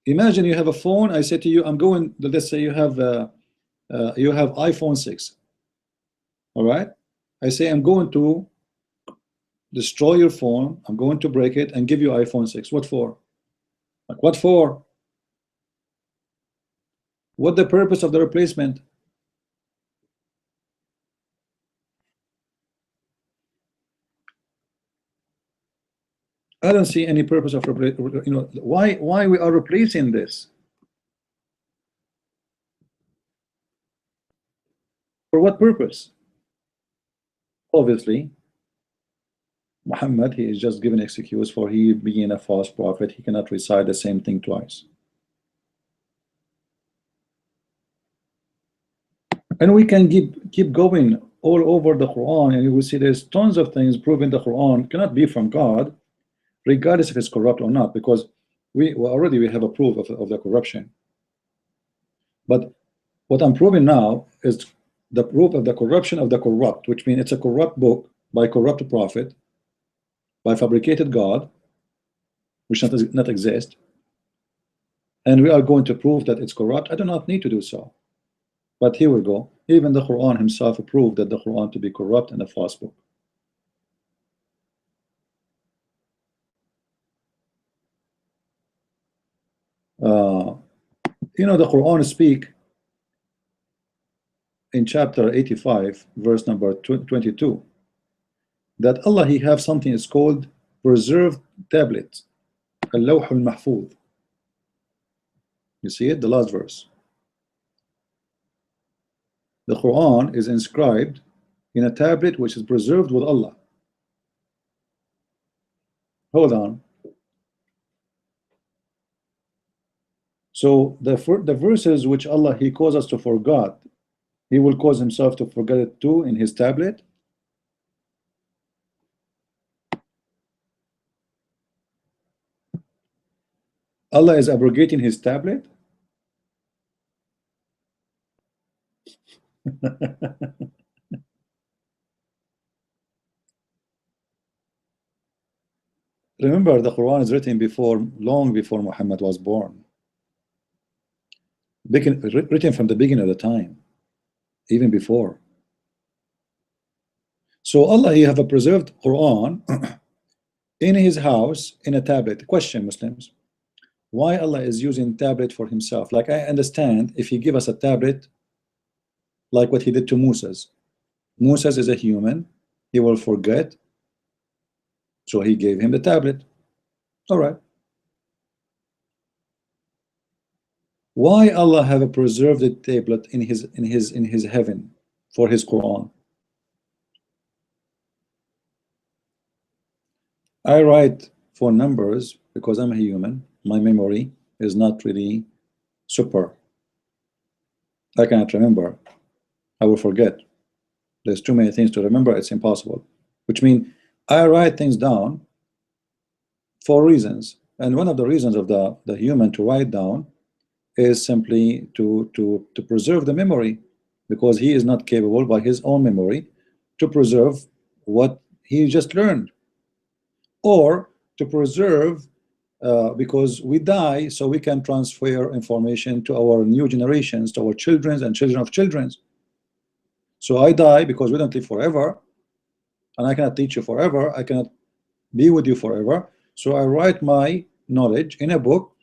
Imagine you have a phone. I say to you, I'm going. Let's say you have iPhone 6. All right. I say I'm going to destroy your phone. I'm going to break it and give you iPhone 6. What for? Like what for? What the purpose of the replacement? I don't see any purpose of why we are replacing this. For what purpose? Obviously, Muhammad, he is just giving excuse for he being a false prophet. He cannot recite the same thing twice. And we can keep going all over the Quran, and you will see there's tons of things proving the Quran cannot be from God, regardless if it's corrupt or not, because we have a proof of the corruption. But what I'm proving now is the proof of the corruption of the corrupt, which means it's a corrupt book by corrupt prophet, by fabricated God, which does not exist, and we are going to prove that it's corrupt. I do not need to do so. But here we go. Even the Quran himself proved that the Quran to be corrupt and a false book. The Quran speak in chapter 85, verse number 22, that Allah, he have something is called preserved tablet, al-lawh al-mahfuz. You see it, the last verse. The Quran is inscribed in a tablet which is preserved with Allah. Hold on. So the verses which Allah, he calls us to forget, he will cause himself to forget it too in his tablet. Allah is abrogating his tablet. Remember, the Quran is written long before Muhammad was born. Written from the beginning of the time, even before. So Allah, he have a preserved Quran in his house in a tablet. Question, Muslims, why Allah is using tablet for himself? Like, I understand if he give us a tablet like what he did to Moses. Moses is a human, he will forget, so he gave him the tablet. All right. Why Allah have a preserved tablet in his heaven for his Quran? I write for numbers because I'm a human. My memory is not really super. I cannot remember. I will forget. There's too many things to remember. It's impossible. Which means I write things down for reasons. And one of the reasons of the human to write down is simply to preserve the memory, because he is not capable by his own memory to preserve what he just learned, or to preserve because we die, so we can transfer information to our new generations, to our children and children of children. So I die because we don't live forever, and I cannot teach you forever, I cannot be with you forever, so I write my knowledge in a book,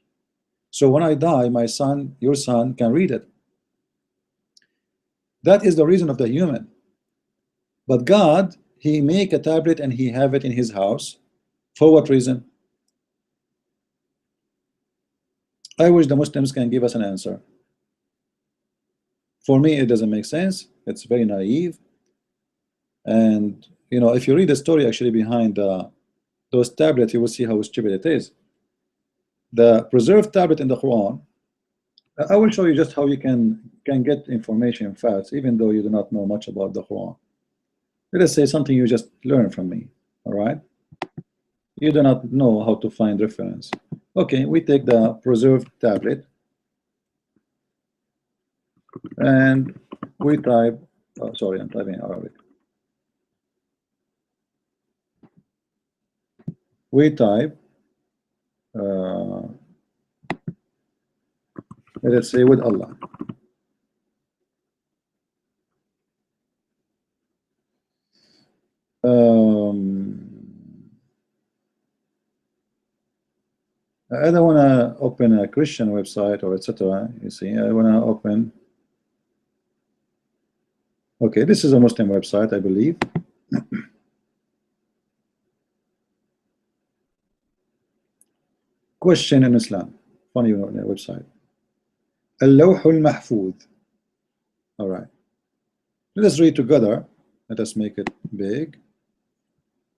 so when I die, my son, your son, can read it. That is the reason of the human. But God, he make a tablet and he have it in his house. For what reason? I wish the Muslims can give us an answer. For me, it doesn't make sense. It's very naive. And you know, if you read the story actually behind those tablets, you will see how stupid it is. The preserved tablet in the Quran, I will show you just how you can get information and facts, even though you do not know much about the Quran. Let us say something you just learned from me. All right, you do not know how to find reference. Okay, we take the preserved tablet and we type, oh, sorry, I'm typing Arabic. We type, let's say with Allah. I don't want to open a Christian website or etc. You see, I want to open. Okay, this is a Muslim website, I believe. Question in Islam. Funny website. Al-Lawh al-Mahfuz. All right. Let us read together. Let us make it big.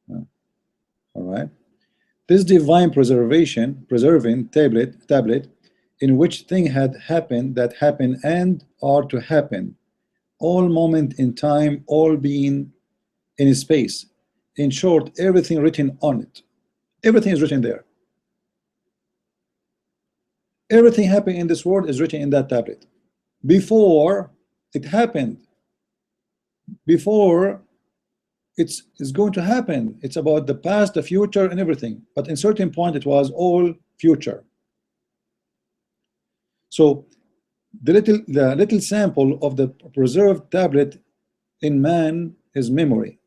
All right. This divine preserving tablet, in which thing had happened, that happened, and are to happen, all moment in time, all being in space. In short, everything written on it. Everything is written there. Everything happening in this world is written in that tablet. Before it happened, before it's going to happen. It's about the past, the future, and everything. But in certain point, it was all future. So the little sample of the preserved tablet in man is memory.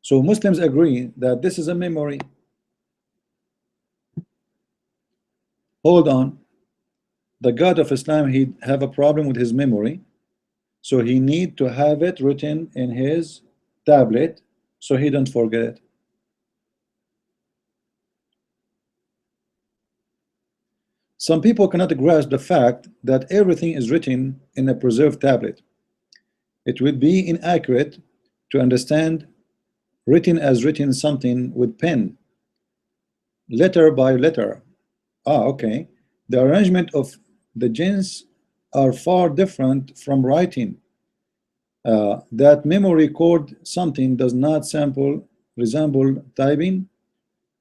So Muslims agree that this is a memory. Hold on. The God of Islam, he have a problem with his memory. So he need to have it written in his tablet so he don't forget it. Some people cannot grasp the fact that everything is written in a preserved tablet. It would be inaccurate to understand written as written something with pen, letter by letter. Okay. The arrangement of the jinns are far different from writing. That memory record something does not resemble typing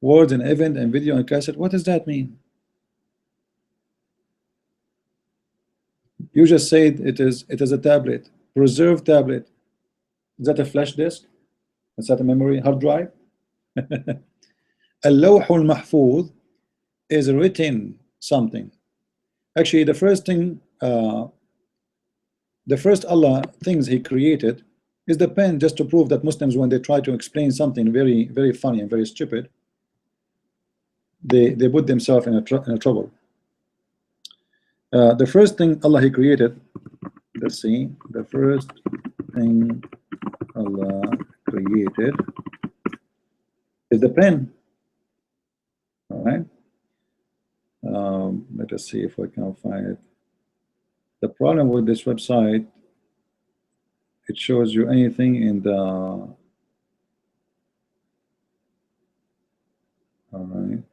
words and event and video and cassette. What does that mean? You just said it is a tablet, preserved tablet. Is that a flash disk? Is that a memory hard drive? Al-Lawh al-Mahfuz is written something. Actually, the first thing, the first Allah things he created is the pen, just to prove that Muslims, when they try to explain something very, very funny and very stupid, they put themselves in a trouble. The first thing Allah he created, let's see, the first thing Allah created is the pen. All right. Let us see if I can find it. The problem with this website, it shows you anything in the, all right.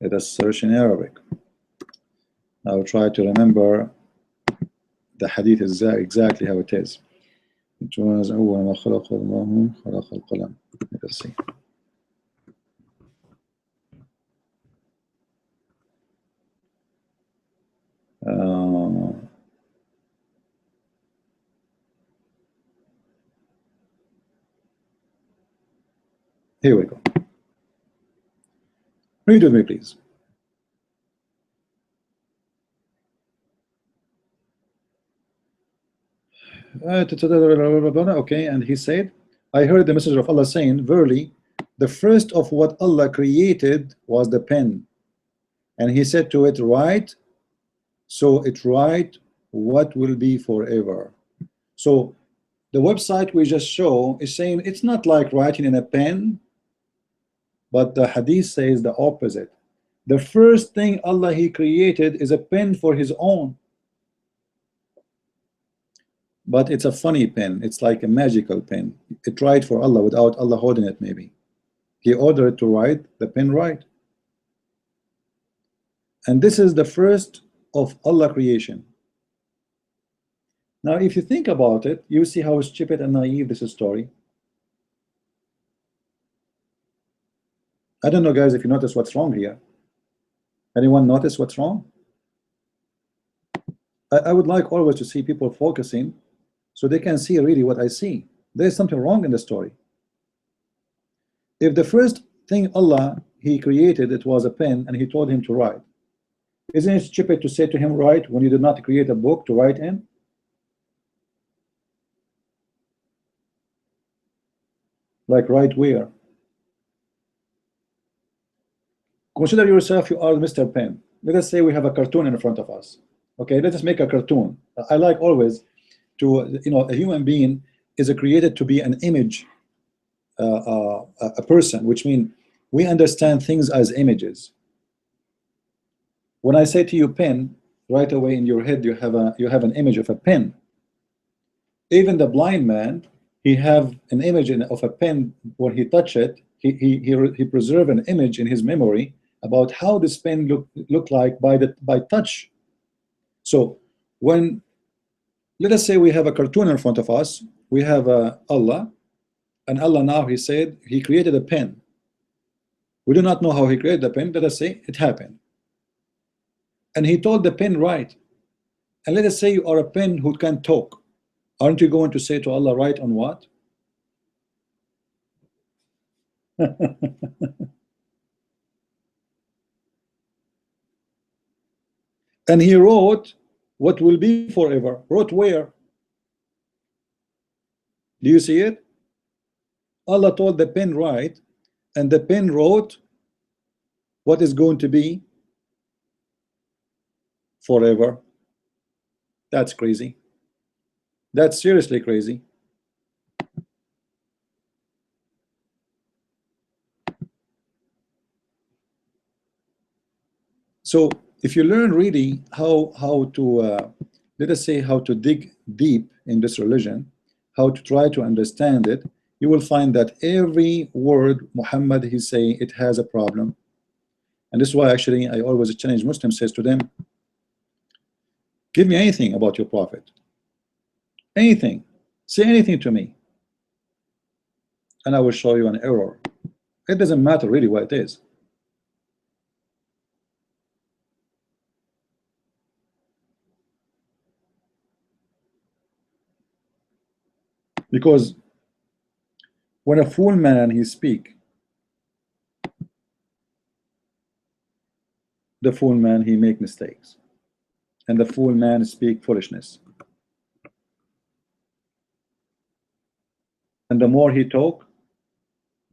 Let us search in Arabic. I'll try to remember the hadith is exactly how it is. It was أول ما خلق الله خلق القلم. Let us see. Here we go. Read with me, please. Okay, and he said, I heard the messenger of Allah saying, verily, the first of what Allah created was the pen. And he said to it, write, so it write what will be forever. So The website we just show is saying it's not like writing in a pen, but the hadith says the opposite. The first thing Allah He created is a pen for His own. But it's a funny pen. It's like a magical pen. It writes for Allah without Allah holding it maybe. He ordered it to write, the pen write. And this is the first of Allah creation. Now if you think about it, you see how stupid and naive this story. I don't know guys if you notice what's wrong here. Anyone notice what's wrong? I would like always to see people focusing so they can see really what I see. There's something wrong in the story. If the first thing Allah He created it was a pen and He told him to write, isn't it stupid to say to him write when you did not create a book to write in? Like write where? Consider yourself you are Mr. Pen. Let us say we have a cartoon in front of us. Okay, let us make a cartoon. I like always to, a human being is created to be an image, a person, which means we understand things as images. When I say to you pen, right away in your head you have an image of a pen. Even the blind man, he have an image of a pen. When he touch it, he preserve an image in his memory about how this pen look like by touch. So when, let us say we have a cartoon in front of us, we have Allah, and Allah now He said He created a pen. We do not know how He created the pen. Let us say it happened, and He told the pen write. And let us say you are a pen who can talk. Aren't you going to say to Allah write on what? And He wrote what will be forever. Wrote where? Do you see it? Allah told the pen write, and the pen wrote what is going to be forever. That's crazy. That's seriously crazy. So if you learn really how to let us say how to dig deep in this religion, how to try to understand it, you will find that every word Muhammad He's saying, it has a problem. And this is why actually I always challenge Muslims, says to them, give me anything about your prophet, anything, say anything to me, and I will show you an error. It doesn't matter really what it is. Because when a fool man he speak, the fool man he make mistakes, and the fool man speak foolishness. And the more he talk,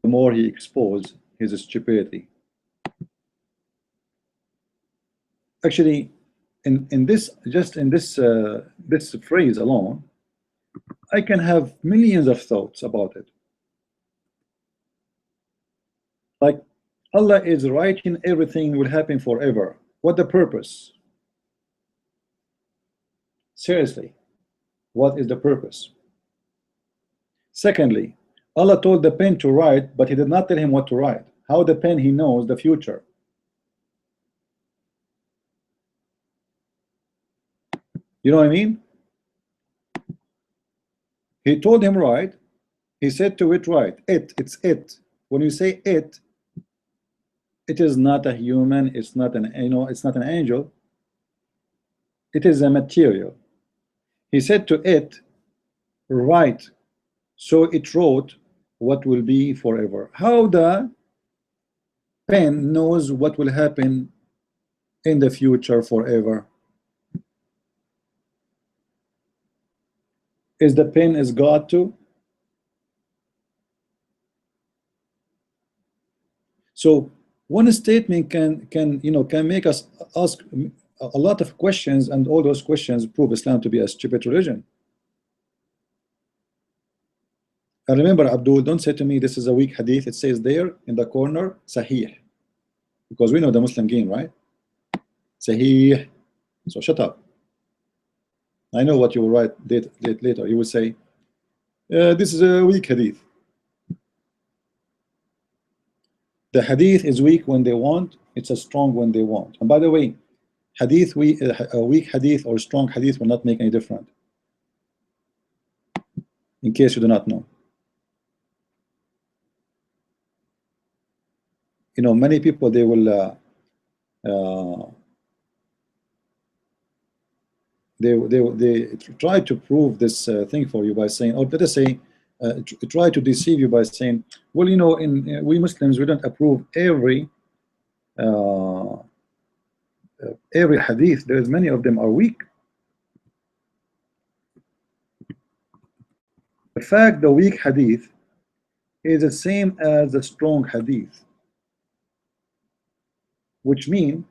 the more he expose his stupidity. Actually, in this, just in this this phrase alone, I can have millions of thoughts about it. Like Allah is writing everything will happen forever. What the purpose? Seriously, what is the purpose? Secondly, Allah told the pen to write, but He did not tell him what to write. How the pen he knows the future? You know what I mean? He told him write. He said to it write. It's it. When you say it, it is not a human. It's not an it's not an angel. It is a material. He said to it write. So it wrote what will be forever. How the pen knows what will happen in the future forever? Is the pen is God too? So one statement can make us ask a lot of questions, and all those questions prove Islam to be a stupid religion. And remember, Abdul, don't say to me this is a weak hadith. It says there in the corner, Sahih. Because we know the Muslim game, right? Sahih. So shut up. I know what you will write later. You will say, this is a weak hadith. The hadith is weak when they want. It's a strong when they want. And by the way, hadith, a weak hadith or strong hadith will not make any difference. In case you do not know. You know, many people, they will they try to prove this thing for you by saying, or let us say, try to deceive you by saying, well, you know, we Muslims, we don't approve every hadith. There's many of them are weak. In fact, the weak hadith is the same as the strong hadith, which means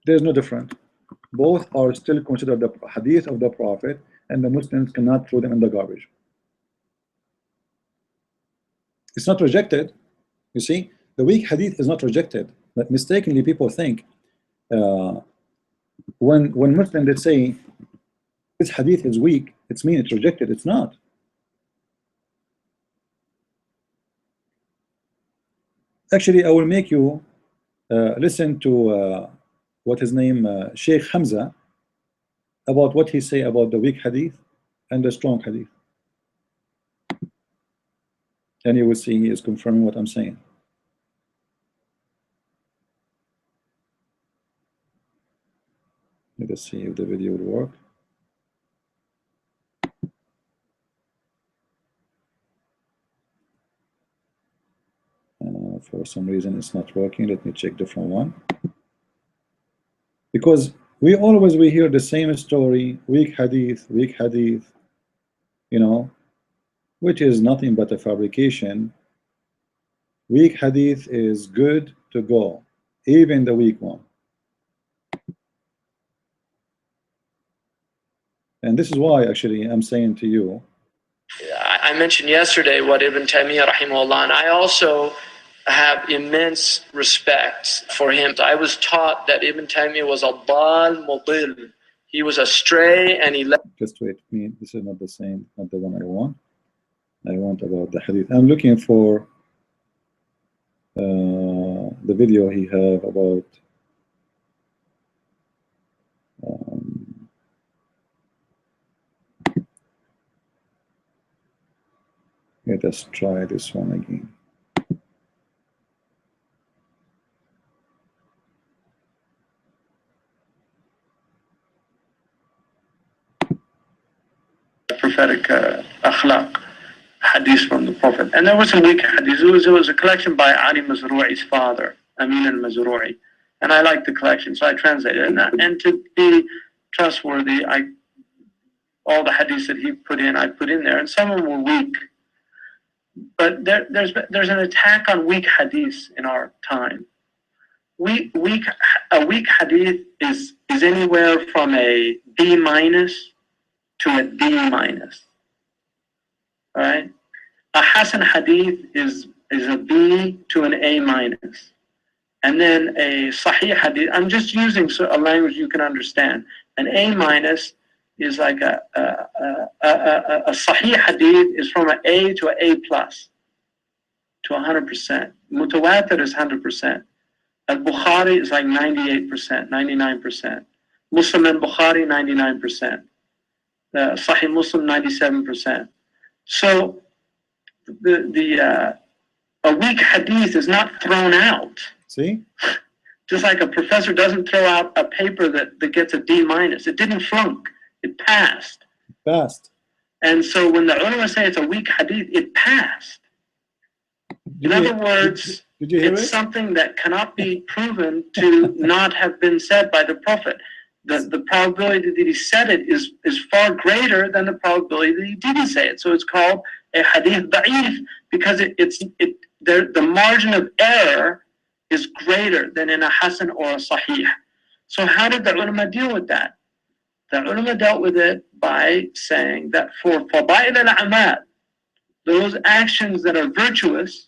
there's no difference. Both are still considered the hadith of the Prophet, and the Muslims cannot throw them in the garbage. It's not rejected. You see, the weak hadith is not rejected, but mistakenly people think when Muslims they say this hadith is weak, it's mean it's rejected. It's not. Actually, I will make you listen to what his name, Sheikh Hamza, about what he say about the weak hadith and the strong hadith. And you will see he is confirming what I'm saying. Let us see if the video will work. For some reason it's not working. Let me check different one. Because we hear the same story, weak hadith, you know, which is nothing but a fabrication. Weak hadith is good to go, even the weak one. And this is why actually I'm saying to you, I mentioned yesterday what Ibn Taymiyyah rahimahullah, and I also have immense respect for him. I was taught that Ibn Taymiyyah was a dal mudil. He was astray and he left. Just wait, this is not the same, not the one I want. I want about the hadith. I'm looking for the video he have about let us try this one again. Prophetic akhlaq hadith from the Prophet, and there was some weak hadith. It was a collection by Ali Mazru'i's father, Amin al-Mazru'i, and I liked the collection, so I translated it. And to be trustworthy, all the hadiths that he put in, I put in there, and some of them were weak. But there's an attack on weak hadiths in our time. A weak hadith is anywhere from a B- to a D-. All right, a Hasan hadith is a B to an A-, and then a Sahih hadith. I'm just using a language you can understand. An A- is like a Sahih hadith is from an A to an A+ to 100%. Mutawatir is 100%. Al-Bukhari is like 98%, 99%. Muslim and Bukhari 99%. Sahih Muslim 97%. So a weak hadith is not thrown out. See? Just like a professor doesn't throw out a paper that gets a D-. It didn't flunk. It passed. And so when the ulama say it's a weak hadith, it passed. In other words, it's something that cannot be proven to not have been said by the Prophet. The probability that he said it is far greater than the probability that he didn't say it. So it's called a hadith da'if because the margin of error is greater than in a Hasan or a Sahih. So how did the ulama deal with that? The ulama dealt with it by saying that for fadail al-a'mal, those actions that are virtuous,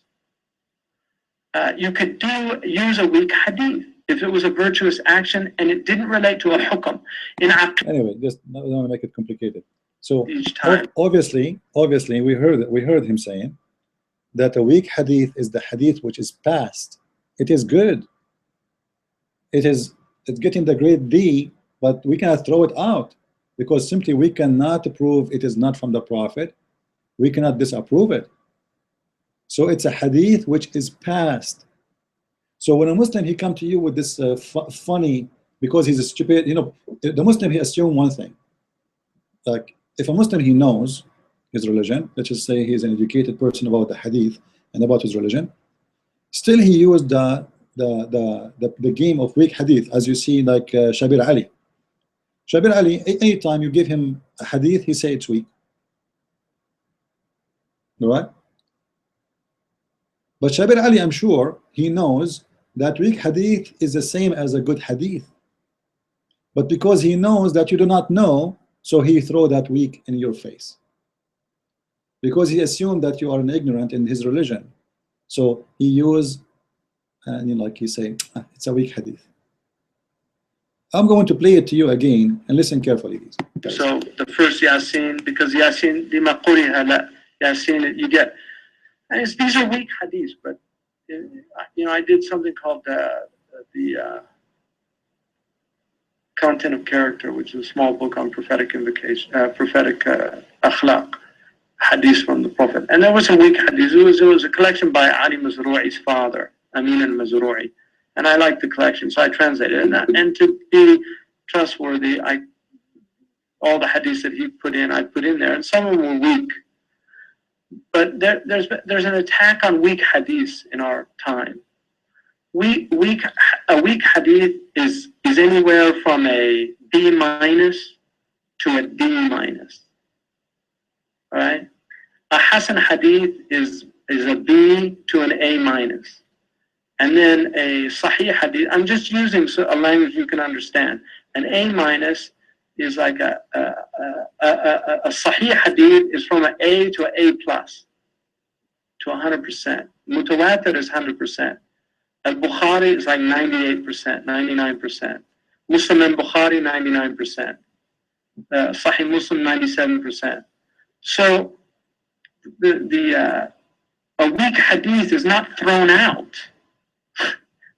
you could use a weak hadith if it was a virtuous action and it didn't relate to a hukm. Anyway, just don't want to make it complicated. So each time. obviously, we heard him saying that a weak hadith is the hadith which is past. It is good. It's getting the grade D, but we cannot throw it out because simply we cannot prove it is not from the Prophet. We cannot disapprove it. So it's a hadith which is past. So when a Muslim, he come to you with this funny, because he's a stupid, you know, the Muslim, he assume one thing. Like if a Muslim, he knows his religion, let's just say he's an educated person about the hadith and about his religion, still he used the game of weak hadith, as you see, like Shabir Ali. Shabir Ali, anytime you give him a hadith, he say it's weak. All right? But Shabir Ali, I'm sure he knows that weak hadith is the same as a good hadith. But because he knows that you do not know, so he throw that weak in your face. Because he assumed that you are an ignorant in his religion. So he used, and you know, like he say, it's a weak hadith. I'm going to play it to you again and listen carefully. So the first Yasin, because Yasin, lima quriha la, Yasin, you get, and these are weak hadiths, but you know, I did something called the Content of Character, which is a small book on prophetic invocation, prophetic akhlaq, hadiths from the Prophet. And there was some weak hadiths. It was a collection by Ali Mazru'i's father, Amin al-Mazru'i. And I liked the collection, so I translated it. And to be trustworthy, all the hadiths that he put in, I put in there, and some of them were weak. But there's an attack on weak hadiths in our time. A weak hadith is anywhere from a B minus to a D minus. All right? A Hasan hadith is a B to an A minus. And then a Sahih hadith, I'm just using a language you can understand. An A minus is like a Sahih hadith is from an A to an A plus to 100%. Mutawatir is 100%. Al-Bukhari is like 98%, 99%. Muslim and Bukhari, 99%. Sahih Muslim, 97%. So a weak hadith is not thrown out.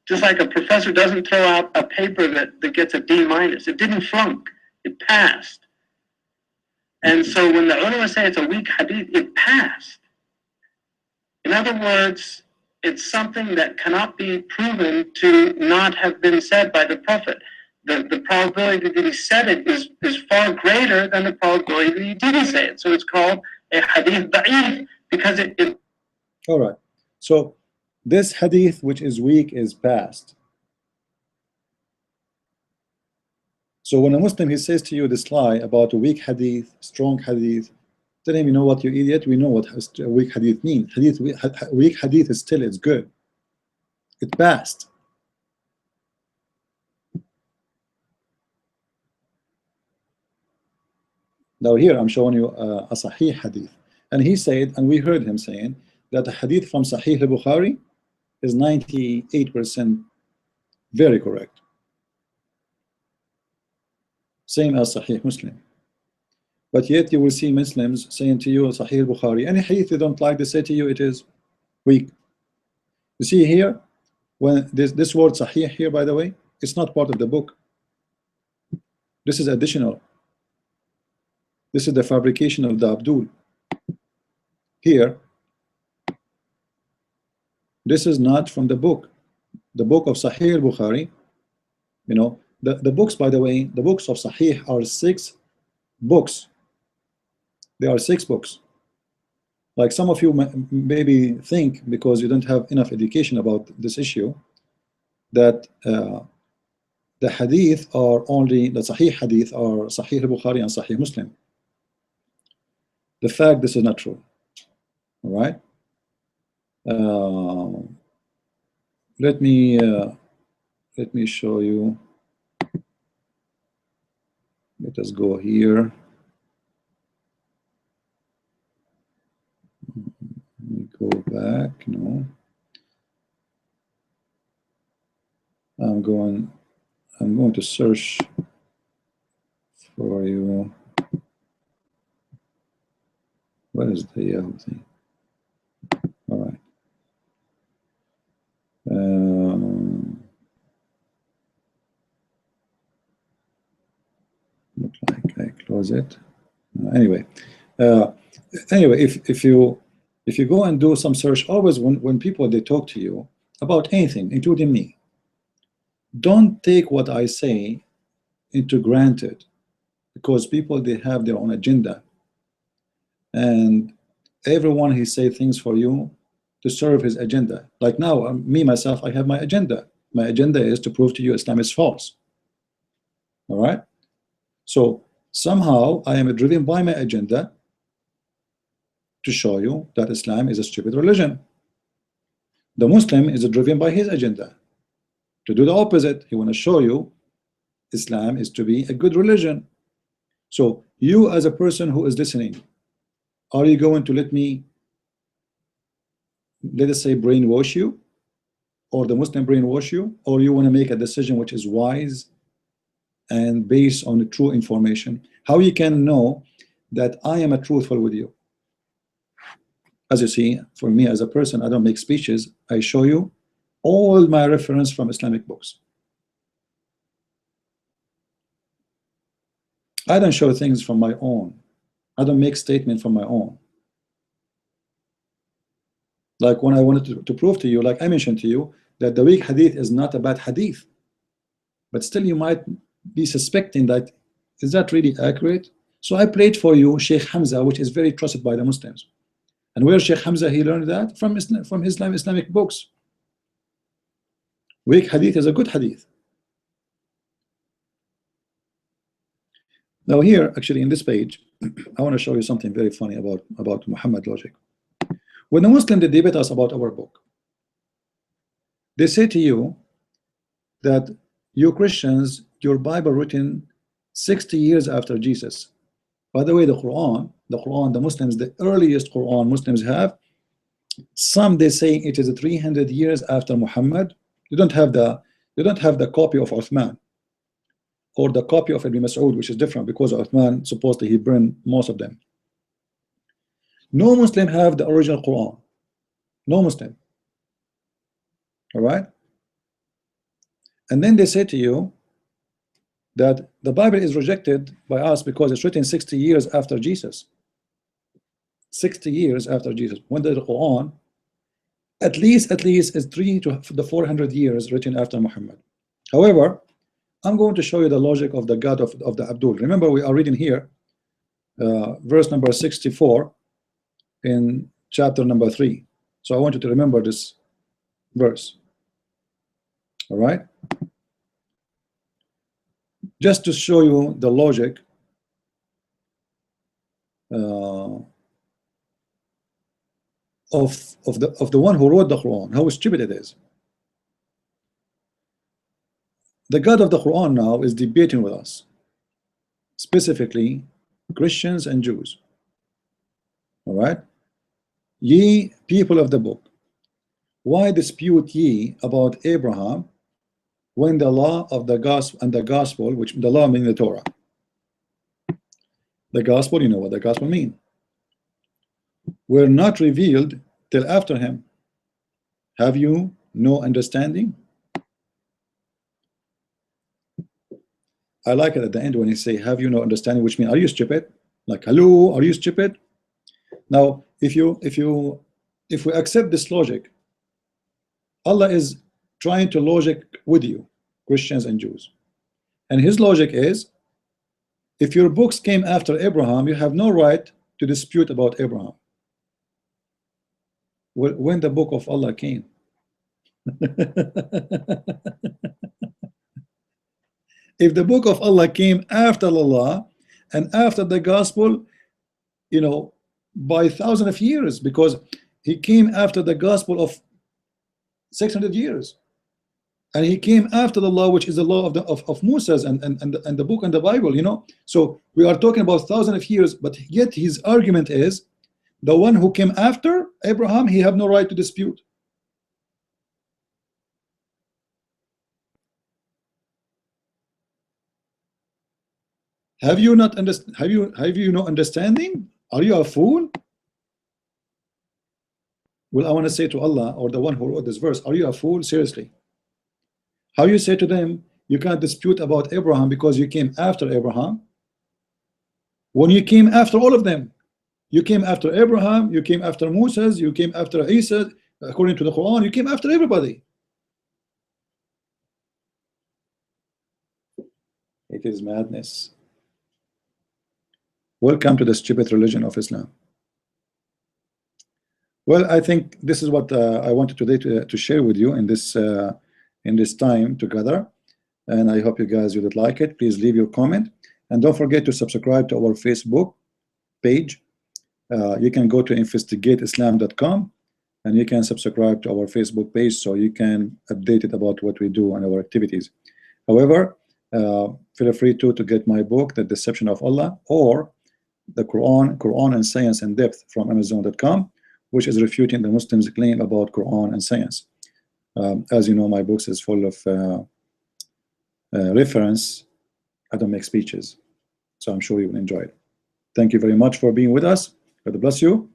Just like a professor doesn't throw out a paper that gets a D minus. It didn't flunk. It passed. And so when the ulama say it's a weak hadith, it passed. In other words, it's something that cannot be proven to not have been said by the Prophet. The probability that he said it is far greater than the probability that he didn't say it. So it's called a hadith da'if because it all right. So this hadith which is weak is past. So when a Muslim, he says to you this lie about a weak hadith, strong hadith, tell him, you know what, you idiot, we know what a weak hadith means. Weak hadith is still, it's good. It passed. Now here I'm showing you a Sahih hadith. And he said, and we heard him saying, that the hadith from Sahih al-Bukhari is 98% very correct. Same as Sahih Muslim. But yet you will see Muslims saying to you, Sahih al-Bukhari, any hadith you don't like, they say to you it is weak. You see here, when this word Sahih here, by the way, it's not part of the book. This is additional. This is the fabrication of the Abdul. Here, this is not from the book. The book of Sahih al-Bukhari, you know, the books, by the way, the books of Sahih are 6 books. There are 6 books. Like some of you maybe think, because you don't have enough education about this issue, that the hadith are only, the Sahih hadith are Sahih al-Bukhari and Sahih Muslim. The fact, this is not true. All right? Let me show you. Let us go here. We go back. No. I'm going to search for you. What is the Yahoo thing? All right. Look like I close it. Anyway, if you go and do some search, always when people they talk to you about anything, including me, don't take what I say into granted, because people they have their own agenda, and everyone he say things for you to serve his agenda. Like now, me myself, I have my agenda. My agenda is to prove to you Islam is false. All right. So somehow I am driven by my agenda to show you that Islam is a stupid religion. The Muslim is driven by his agenda to do the opposite. He want to show you Islam is to be a good religion. So you as a person who is listening, are you going to let me, let us say, brainwash you, or the Muslim brainwash you, or you want to make a decision which is wise and based on the true information? How you can know that I am a truthful with you? As you see, for me as a person, I don't make speeches. I show you all my reference from Islamic books. I don't show things from my own. I don't make statement from my own. Like when I wanted to prove to you, like I mentioned to you, that the weak hadith is not a bad hadith, but still you might be suspecting that, is that really accurate? So I played for you Sheikh Hamza, which is very trusted by the Muslims. And where Sheikh Hamza, he learned that from Islamic books. Weak hadith is a good hadith. Now here, actually in this page, I want to show you something very funny about Muhammad logic. When the Muslims they debate us about our book, they say to you that you Christians, your Bible written 60 years after Jesus. By the way, the Quran, the Muslims, the earliest Quran Muslims have, some they say it is 300 years after Muhammad. They don't have the copy of Uthman or the copy of Ibn Mas'ud, which is different because Uthman supposedly he burned most of them. No Muslim have the original Quran. No Muslim. All right. And then they say to you that the Bible is rejected by us because it's written 60 years after Jesus. 60 years after Jesus. When the Quran at least is 300 to 400 years written after Muhammad. However, I'm going to show you the logic of the God of the Abdul. Remember, we are reading here verse number 64 in chapter number 3. So I want you to remember this verse. All right, just to show you the logic of the one who wrote the Quran, how stupid it is. The God of the Quran now is debating with us, specifically Christians and Jews. All right, ye people of the book, why dispute ye about Abraham when the law of the gospel and the gospel, which the law means the Torah, the gospel, you know what the gospel means, were not revealed till after him? Have you no understanding? I like it at the end when he say, have you no understanding, which means, are you stupid? Like, hello, are you stupid? Now, if we accept this logic, Allah is trying to logic with you, Christians and Jews. And his logic is, if your books came after Abraham, you have no right to dispute about Abraham. When the book of Allah came. If the book of Allah came after Allah and after the gospel, you know, by thousands of years, because he came after the gospel of 600 years. and he came after the law, which is the law of Moses and the book and the Bible, you know. So we are talking about thousands of years, but yet his argument is the one who came after Abraham, he have no right to dispute. Have you not understand? Have you no understanding? Are you a fool? Well, I want to say to Allah, or the one who wrote this verse, are you a fool? Seriously. How you say to them, you can't dispute about Abraham because you came after Abraham, when you came after all of them? You came after Abraham, you came after Moses, you came after Isa, according to the Quran, you came after everybody. It is madness. Welcome to the stupid religion of Islam. Well, I think this is what I wanted today to share with you in this time together, and I hope you guys would like it. Please leave your comment, and don't forget to subscribe to our Facebook page. You can go to investigateislam.com, and you can subscribe to our Facebook page so you can update it about what we do and our activities. However, feel free to get my book, The Deception of Allah, or the Quran and Science in Depth from Amazon.com, which is refuting the Muslims' claim about Quran and science. As you know, my books is full of reference. I don't make speeches, so I'm sure you will enjoy it. Thank you very much for being with us. God bless you.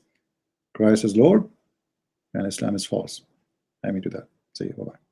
Christ is Lord, and Islam is false. Amen to that. See you. Bye-bye.